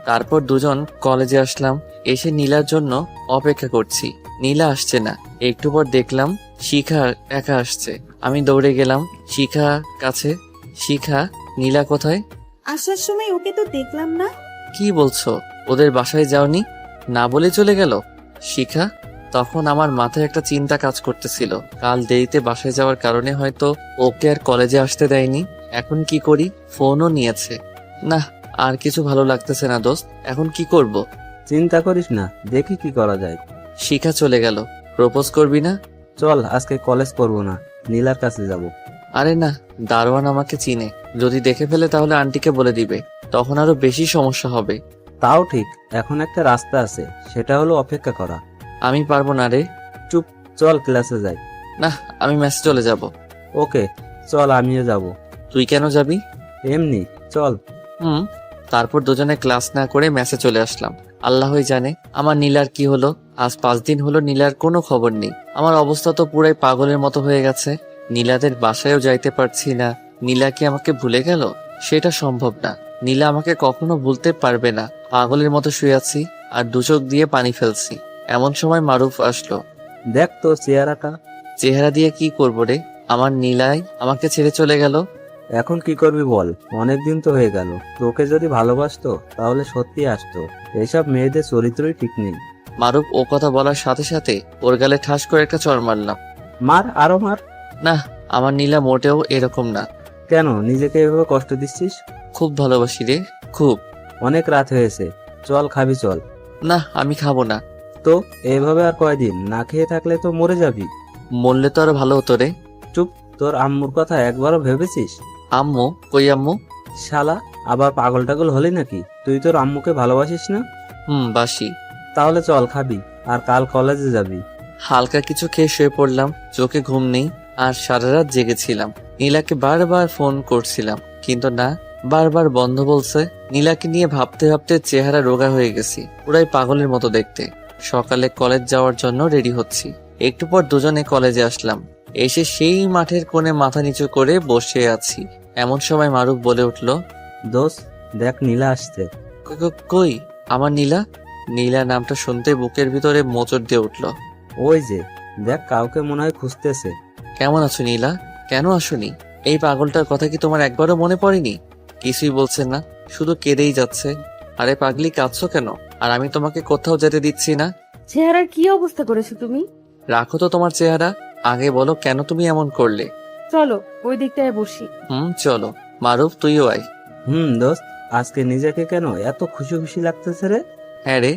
তারপর দুজন কলেজে আসলাম। এসে নীলার জন্য অপেক্ষা করছি। নীলা আসছে না। একটু পর দেখলাম শিখা একা আসছে। আমি দৌড়ে গেলাম শিখা কাছে। শিখা, নীলা কোথায়? আসার সময় ওকে তো দেখলাম না। কি বলছো? ওদের বাসায় যাওনি? না বলে চলে গেল শিখা? তখন আমার মাথায় একটা চিন্তা কাজ করতেছিল। কাল দেরিতে বাসায় যাওয়ার কারণে হয়তো ওকে আর কলেজে আসতে দেয়নি। এখন কি করি? ফোনও নিয়েছে। না, আর কিছু ভালো লাগতেছে না দোস্ত। এখন কি করব? চিন্তা করিস না, দেখি কি করা যায়। শিখা চলে গেল। প্রপোজ করবি না? চল, আজকে কলেজ করবো না, নীলার কাছে যাব। আরে না, দারোয়ান আমাকে চিনে। যদি দেখে ফেলে তাহলে আন্টিকে বলে দিবে। তখন আরো বেশি সমস্যা হবে। তাও ঠিক, এখন একটা রাস্তা আছে, সেটা হলো অপেক্ষা করা। আমি পারবো না রে। চুপ, চল ক্লাসে যাই। না, আমি মেসে চলে যাব। ওকে, চল, আমিও যাব। তুই কেন যাবি? এমনি, চল। তারপর দুজনে ক্লাস না করে মেসে চলে আসলাম। আল্লাহই জানে আমার নীলার কি হলো। আজ 5 দিন হলো নীলার কোনো খবর নেই। আমার অবস্থা তো পুরাই পাগলের মতো হয়ে গেছে। নীলাদের বাসায়ও যাইতে পারছি না। নীলা কি আমাকে ভুলে গেল? সেটা সম্ভব না। নীলা আমাকে কখনো ভুলতে পারবে না। পাগলের মতো শুয়ে আছি আর 2 চোখ দিয়ে পানি ফেলছি। এমন সময় মারুফ আসলো। দেখ তোর চেহারাটা। চেহারা দিয়ে কি করবো রে? আমার নীলাই আমাকে ছেড়ে চলে গেল। এখন কি করবি বল, অনেকদিন তো হয়ে গেল। তোকে যদি ভালোবাসতো তাহলে সত্যি আসতো। এইসব মেয়েদের চরিত্রই ঠিক নেই। মারুফ ও কথা বলার সাথে সাথে ওর গালে ঠাস করে একটা চড় মারলাম। মার, আরো মার। না, আমার নীলা মোটেও এরকম না। কেন নিজেকে এভাবে কষ্ট দিচ্ছিস? খুব ভালোবাসি রে, খুব। অনেক রাত হয়েছে, চল খাবি চল। না, আমি খাবো না। তো এইভাবে আর কয়দিন না খেয়ে থাকলে তো মরে যাবি। মরলে তো আরো ভালো হতো রে। চুপ, তোর আম্মুর কথা একবারও ভেবেছিস? আম্মু? কই আম্মু? শালা, আবার পাগল টাগল হলি নাকি? তুই তোর আম্মুকে ভালোবাসিস না? বাসি। তাহলে চল খাবি, আর কাল কলেজে যাবি। হালকা কিছু খেয়ে শুয়ে পড়লাম, চোখে ঘুম নেই, আর সারা রাত জেগেছিলাম। নীলাকে বারবার ফোন করছিলাম, কিন্তু না, বারবার বন্ধ বলছে। নীলাকে নিয়ে ভাবতে ভাবতে চেহারা রোগা হয়ে গেছি, পুরাই পাগলের মতো দেখতে। সকালে কলেজ যাওয়ার জন্য রেডি হচ্ছি। একটু পর দুজনে কলেজে আসলাম। এসে সেই মাঠের কোণে মাথা নিচু করে বসে আছি। এমন সময় মারুফ বলে উঠল, দোস্ত দেখ নীলা আসছে। কই আমার নীলা? নীলা নামটা শুনতে বুকের ভিতরে মোচড় দিয়ে উঠল। ওই যে দেখ, কাউকে মনে হয় খুঁজতেছে। কেমন আছো নীলা? কেন আসোনি? এই পাগলটার কথা কি তোমার একবারও মনে পড়েনি? কিছুই বলছে না, শুধু কেঁদেই যাচ্ছে। আরে পাগলি, কাঁদছো কেন? আর আমি তোমাকে কোথাও যেতে দিচ্ছি না। চেহারার কি অবস্থা করেছো তুমি? রাখো তো তোমার চেহারা, আগে বলো কেন তুমি এমন করলে। চলো ওই দিকটায় বসি। চলো। মারুফ, তুইও আয়। দোস্ত, আজকে নিজেকে কেন এত খুশি খুশি লাগতেছে রে? হ্যাঁ রে,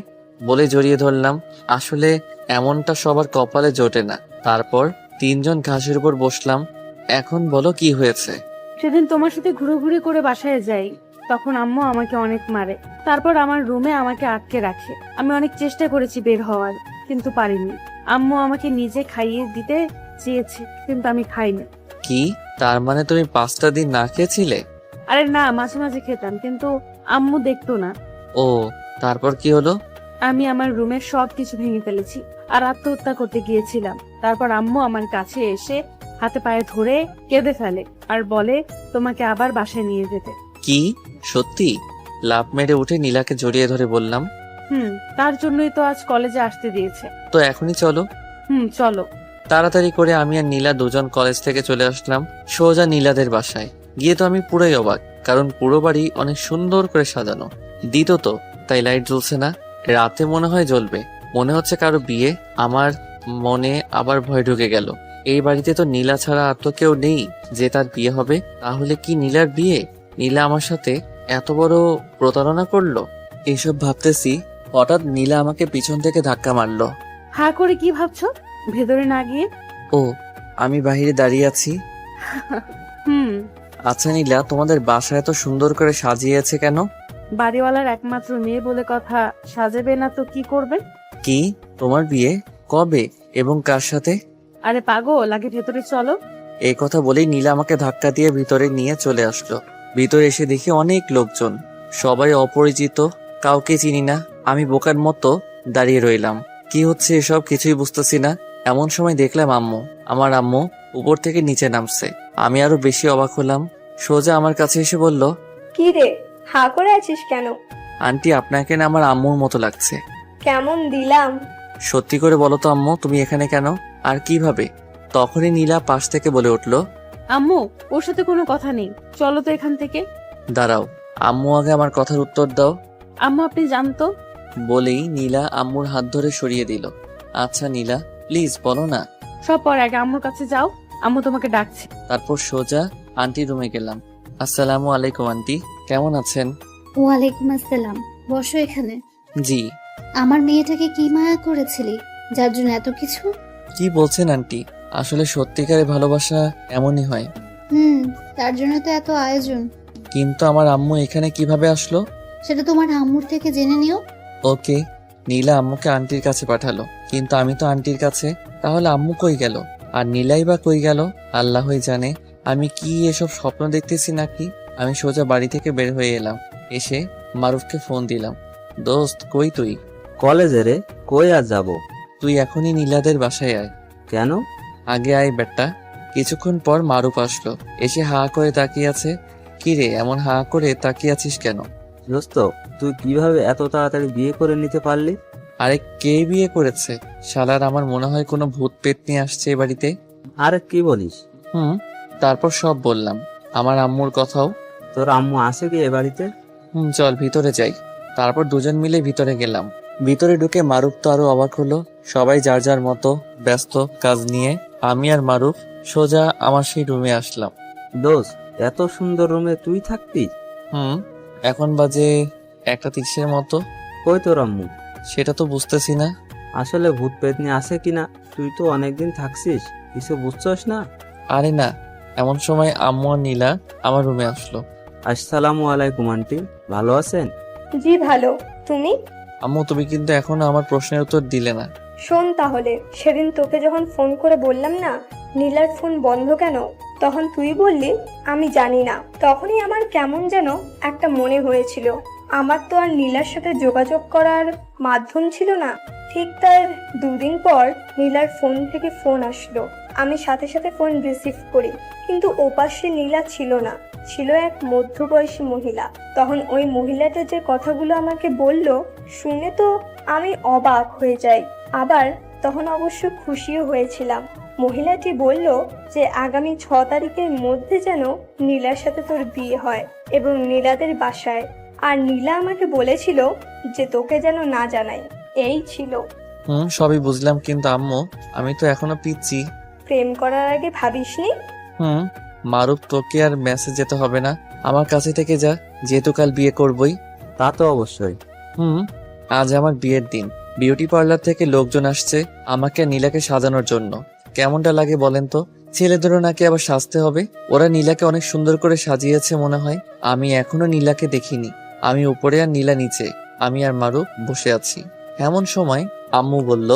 বলে জড়িয়ে ধরলাম। আসলে এমনটা সবার কপালে জোটে না। তারপর তিনজন ঘাসের উপর বসলাম। এখন বলো কি হয়েছে? সেদিন তোমার সাথে ঘুরোঘুরি করে বাসায় যাই, তখন আম্মু আমাকে অনেক মারে। তারপর আমার রুমে আমাকে আটকে রাখে। আমি অনেক চেষ্টা করেছি বের হওয়ার, কিন্তু পারিনি। আম্মু আমাকে নিজে খাইয়ে দিতে চেয়েছে, কিন্তু আমি খাইনি। কি, তার মানে তুমি 5টা দিন না খেয়েছিলে? আরে না, মাঝে মাঝে খেতাম, কিন্তু আম্মু দেখতো না। ও, তারপর কি হলো? আমি আমার রুমের সবকিছু ভেঙে ফেলেছি আর আত্মহত্যা করতে গিয়েছিলাম। তারপর আম্মু আমার কাছে এসে হাতে পায়ে ধরে কেঁদে ফেলে আর বলে তোমাকে আবার বাসায় নিয়ে যেতে। কি, সত্যি? লাফ মেরে উঠে নীলাকে জড়িয়ে ধরে বললাম, তার জন্যই তো আজ কলেজে আসতে দিয়েছে। তো এখনই চলো। চলো। তাড়াতাড়ি করে আমি আর নীলা দুজন কলেজ থেকে চলে আসলাম সোজা নীলাদের বাসায়। গিয়ে তো আমি পুরোই অবাক, কারণ পুরো বাড়ি অনেক সুন্দর করে সাজানো। দিত তো, তাই লাইট জ্বলছে না। রাতে মনে হয় জ্বলবে, মনে হচ্ছে কারো বিয়ে। আমার মনে আবার ভয় ঢুকে গেল। এই বাড়িতে তো নীলা ছাড়া আর তো কেউ নেই যে তার বিয়ে হবে। তাহলে কি নীলার বিয়ে? নীলা আমার সাথে এত বড় প্রতারণা করলো? এইসব ভাবতেছি, হঠাৎ নীলা আমাকে পিছন থেকে ধাক্কা মারলো। হা করে কি ভাবছো ভেতরে না গিয়ে? ও, আমি বাইরে দাঁড়িয়ে আছি। আচ্ছা নীলা, তোমাদের বাসা এত সুন্দর করে সাজিয়েছে কেন? বাড়িওয়ালার একমাত্র মেয়ে বলে কথা, সাজাবে না তো কি করবে? কি, তোমার বিয়ে কবে এবং কার সাথে? আরে পাগল, আগে ভেতরে চলো। এই কথা বলেই নীলা আমাকে ধাক্কা দিয়ে ভিতরে নিয়ে চলে আসলো। ভিতরে এসে দেখি অনেক লোকজন, সবাই অপরিচিত, কাউকে চিনি না। আমি বোকার মতো দাঁড়িয়ে রইলাম। কি হচ্ছে এসব কিছুই বুঝতেছি না। এমন সময় দেখলাম আমার আম্মু উপর থেকে নিচে নামছে। আমি আরো বেশি অবাক হলাম। সোজা আমার কাছে এসে বলল, কি রে, হা করে আছিস কেন? আন্টি, আপনাকে না আমার আম্মুর মতো লাগছে। কেমন দিলাম? সত্যি করে বলো তো আম্মু, তুমি এখানে কেন আর কিভাবে? তখনই নীলা পাশ থেকে বলে উঠল, আম্মু, ওর সাথে কোনো কথা নেই, চলো তো এখান থেকে। দাঁড়াও, আম্মু আগে আমার কথার উত্তর দাও। আম্মু আপনি জানতো? বলেই নীলা আম্মুর হাত ধরে সরিয়ে দিল। আচ্ছা নীলা, প্লিজ বলো না। সব পরে আগে আম্মুর কাছে যাও, আম্মু তোমাকে ডাকছে। তারপর সোজা আন্টির রুমে গেলাম। আসসালামু আলাইকুম আন্টি, কেমন আছেন? ওয়ালাইকুম আসসালাম। বসো এখানে। জি। আমার মেয়েটাকে কি মায়া করেছিলি যার জন্য এত কিছু? কি বলছেন আন্টি? আসলে সত্যিকারের ভালোবাসা এমনই হয়। তার জন্য তো এত আয়োজন। কিন্তু আমার আম্মু এখানে কিভাবে আসলো? সেটা তোমার আম্মুর থেকে জেনে নিও। ওকে। নীলা আম্মুকে আন্টির কাছে পাঠালো, কিন্তু আমি তো আন্টির কাছে। তাহলে আম্মু কই গেল? আর নীলাই বা কই গেল? আল্লাহই জানে। আমি কি এসব স্বপ্ন দেখতেছি নাকি? আমি সোজা বাড়ি থেকে বের হয়ে এলাম। এসে মারুফকে ফোন দিলাম, দোস্ত কই তুই? কলেজে রে, কই আর যাবো? তুই এখনই নীলাদের বাসায় আয়। কেন? আগে আয় বেটা। কিছুক্ষণ পর মারুফ আসলো, এসে হা করে তাকিয়ে আছে। কি রে, এমন হা করে তাকিয়ে আছিস কেন? দোস্ত, তুই কিভাবে এত তাড়াতাড়ি বিয়ে করে নিতে পারলি? আরে কে বিয়ে করেছে? শালার আমার মনে হয় কোনো ভূত পেট নিয়ে আসছে এ বাড়িতে। আরে কি বলিস? তারপর সব বললাম, আমার আম্মুর কথাও। তোর আম্মু আছে কি এ বাড়িতে? চল ভিতরে যাই। তারপর দুজন মিলে ভিতরে গেলাম। ভিতরে ঢুকে মারুফ তো আরো অবাক হলো। সবাই যার যার মতো ব্যস্ত কাজ নিয়ে। আমি আর মারুফ সোজা আমার সেই রুমে আসলাম। দোস্ত, এত সুন্দর রুমে তুই থাকবি? এখন বাজে 1:30 মতো। কই তোর আম্মু? সেটা তো বুঝতেছি না। আসলে ভূত পেতনি আছে কিনা, তুই তো অনেকদিন থাকছিস, কিছু বুঝছস না? আরে না, এমন সময় আম্মু আর নীলা আমার রুমে আসলো। আসসালামু আলাইকুম আন্টি, ভালো আছেন? জি ভালো, তুমি? আম্মু তুমি কিন্তু এখনো আমার প্রশ্নের উত্তর দিলে না। শোন তাহলে, সেদিন তোকে যখন ফোন করে বললাম না নীলার ফোন বন্ধ কেন, তখন তুই বললি আমি জানি না। তখনই আমার কেমন যেন একটা মনে হয়েছিল। আমার তো আর নীলার সাথে যোগাযোগ করার মাধ্যম ছিল না। ঠিক তার 2 দিন পর নীলার ফোন থেকে ফোন আসলো। আমি সাথে সাথে ফোন রিসিভ করি, কিন্তু ওপাশে নীলা ছিল না, ছিল এক মধ্যবয়সী মহিলা। তখন ওই মহিলাটা যে কথাগুলো আমাকে বলল, শুনে তো আমি অবাক হয়ে যাই, আবার তখন অবশ্য খুশিও হয়েছিলাম। মহিলাটি বলল যে আগামী 6 তারিখের মধ্যে যেন নীলার সাথে তোর বিয়ে হয় এবং নীলাদের বাসায়। আর নীলা আমাকে বলেছিল যে তোকে যেন না জানাই। এই ছিল। সবই বুঝলাম, কিন্তু আম্মু আমি তো এখনো পিচ্ছি। প্রেম করার আগে ভাবিসনি? মারুফ তোকে আর মেসেজ যেতে হবে না, আমার কাছে থেকে যা, যেহেতু কাল বিয়ে করবই। তা তো অবশ্যই। আজ আমার বিয়ের দিন। বিউটি পার্লার থেকে লোকজন আসছে আমাকে আর নীলাকে সাজানোর জন্য। কেমনটা লাগে বলেন তো? ছেলেদেরও নাকি আবার সাজতে হবে। ওরা নীলাকে অনেক সুন্দর করে সাজিয়েছে মনে হয়। আমি এখনো নীলাকে দেখিনি। আমি উপরে আর নীলা নিচে, আমি আর মারুফ বসে আছি। এমন সময় আম্মু বলল,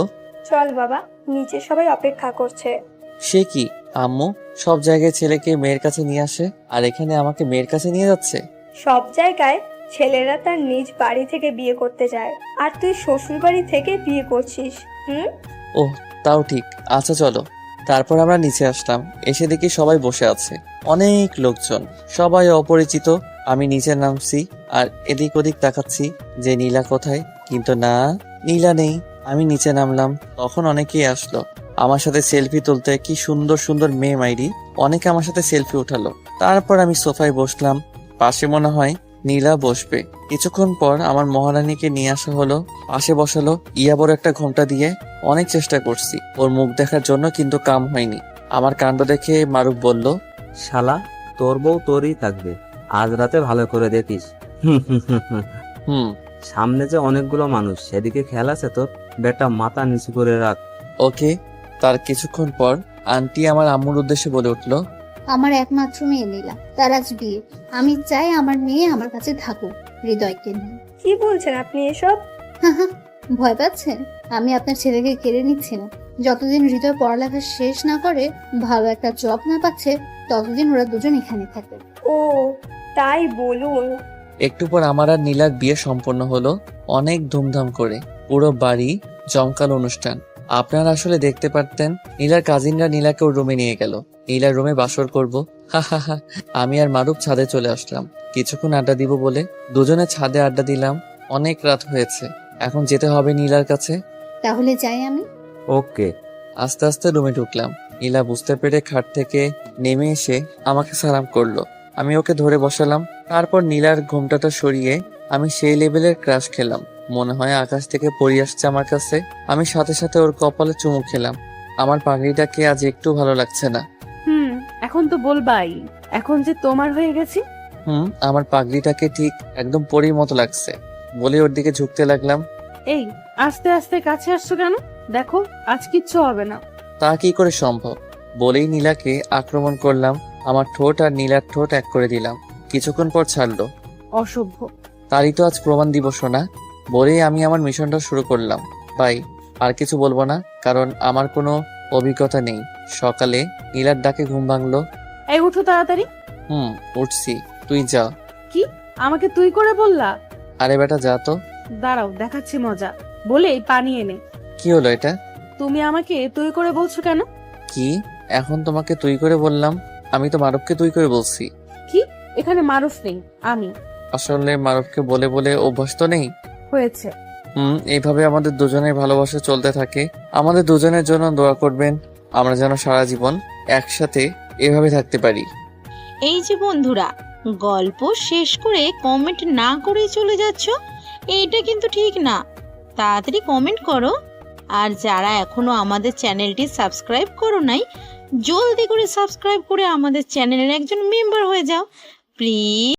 চল বাবা, নিচে সবাই অপেক্ষা করছে। সে কি আম্মু, সব জায়গায় ছেলেকে মেয়ের কাছে নিয়ে আসে আর এখানে আমাকে মেয়ের কাছে নিয়ে যাচ্ছে? সব জায়গায় ছেলেরা তার নিজ বাড়ি থেকে বিয়ে করতে যায়, আর তুই শ্বশুর বাড়ি থেকে বিয়ে করছিস। ওহ, তাও ঠিক। আচ্ছা চলো। তারপর আমরা নিচে আসলাম। এসে দেখি সবাই বসে আছে, অনেক লোকজন, সবাই অপরিচিত। আমি নিচে নামছি আর এদিক ওদিক তাকাচ্ছি যে নীলা কোথায়, কিন্তু না, নীলা নেই। আমি নিচে নামলাম, তখন অনেকেই আসলো আমার সাথে সেলফি তুলতে। কি সুন্দর সুন্দর মেয়ে মাইরি, অনেকে আমার সাথে সেলফি উঠালো। তারপর আমি সোফায় বসলাম, পাশে মনে হয় নীলা বসবে। কিছুক্ষণ পর আমার মহারানীকে নিয়ে আসা হলো, পাশে বসালো। ইয়া বড় একটা ঘোমটা দিয়ে অনেক চেষ্টা করছি ওর মুখ দেখার জন্য, কিন্তু কাম হয়নি। আমার কাণ্ড দেখে মারুফ বলল, শালা, তোর বউ তোরই থাকবে, আজ রাতে ভালো করে দেখিস। সামনে যে অনেকগুলো মানুষ, সেদিকে খেয়াল আছে তোর? বেটা, মাথা নিচু করে রাখ। ওকে। তার কিছুক্ষণ পর আন্টি আমার আম্মুর উদ্দেশ্যে বলে উঠলো, আমার একমাত্র মেয়ে নীলা, তার আজ বিয়ে। আমি চাই আমার মেয়ে আমার কাছে থাকুক হৃদয়কে নিয়ে। কি বলছেন আপনি এসব? ভয় পাচ্ছেন? আমি আপনার ছেলেকে কেড়ে নিচ্ছি না। যতদিন হৃদয় পড়ালেখা শেষ না করে, ভালো একটা জব না পাচ্ছে, ততদিন ওরা দুজন এখানে থাকবে। ও তাই বলুন। একটু পর আমার আর নীলার বিয়ে সম্পন্ন হলো, অনেক ধুমধাম করে। পুরো বাড়ি জমকালো অনুষ্ঠান। আপনারা আসলে দেখতে পারতেন। নীলার কাজিনরা নীলাকে ওর রুমে নিয়ে গেল, নীলার রুমে বাসর করব। আমি আর মারুফ ছাদে চলে আসলাম কিছুক্ষণ আড্ডা দিব বলে। দুজনে ছাদে আড্ডা দিলাম। অনেক রাত হয়েছে, এখন যেতে হবে নীলার কাছে। তাহলে যাই আমি। ওকে। আস্তে আস্তে রুমে ঢুকলাম। নীলা বুঝতে পেরে খাট থেকে নেমে এসে আমাকে সালাম করলো। আমি ওকে ধরে বসালাম। তারপর নীলার ঘোমটাটা সরিয়ে আমি সেই লেভেলের ক্রাশ খেলাম, মনে হয় আকাশ থেকে পড়ে আসছে আমার কাছে। আমি সাথে সাথে ওর কপালে চুমু খেলাম। আমার পাগড়িটাকে আজ একটু ভালো লাগছে না। এখন তো বলবাই, এখন যে তোমার হয়ে গেছি। আমার পাগড়িটাকে ঠিক একদম পরীর মতো লাগছে বলে ওর দিকে ঝুঁকতে লাগলাম। এই, আস্তে আস্তে কাছে আসছো কেন? দেখো, আজ কিচ্ছু হবে না। তা কি করে সম্ভব? বলেই নীলাকে আক্রমণ করলাম। আমার ঠোঁট আর নীলার ঠোঁট এক করে দিলাম। কিছুক্ষণ পর ছাড়লো। অসভ্য। তারই তো আজ প্রমাণ দিবস না, বলেই আমি আমার মিশনটা শুরু করলাম। বাই। আর কিছু বলবো না, কারণ আমার কোনো অভিজ্ঞতা নেই। সকালে নীলার ডাকে ঘুম ভাঙলো। এই উঠো তাড়াতাড়ি। উঠছি, তুই যা। কি, আমাকে তুই করে বললা? আরে বেটা যা তো। দাঁড়াও, দেখাচ্ছি মজা। বলে পানি এনে। কি হলো এটা? তুমি আমাকে তুই করে বলছো কেন? কি, এখন তোমাকে তুই করে বললাম? আমি তো মারুফকে তুই করে বলছি। কি, এখানে মারুফ নেই, আমি। আসলে মারুফকে বলে বলে অভ্যাস তো নেই। হয়েছে, এইভাবে আমাদের দুজনের ভালোবাসা চলতে থাকে। আমাদের দুজনের জন্য দোয়া করবেন, আমরা যেন সারা জীবন একসাথে এভাবে থাকতে পারি। এই যে বন্ধুরা, গল্প শেষ করে কমেন্ট না করেই চলে যাচ্ছ, এইটা কিন্তু ঠিক না। তাড়াতাড়ি কমেন্ট করো। আর যারা এখনো আমাদের চ্যানেলটি সাবস্ক্রাইব করো নাই, জলদি করে সাবস্ক্রাইব করে আমাদের চ্যানেলের একজন মেম্বার হয়ে যাও প্লিজ।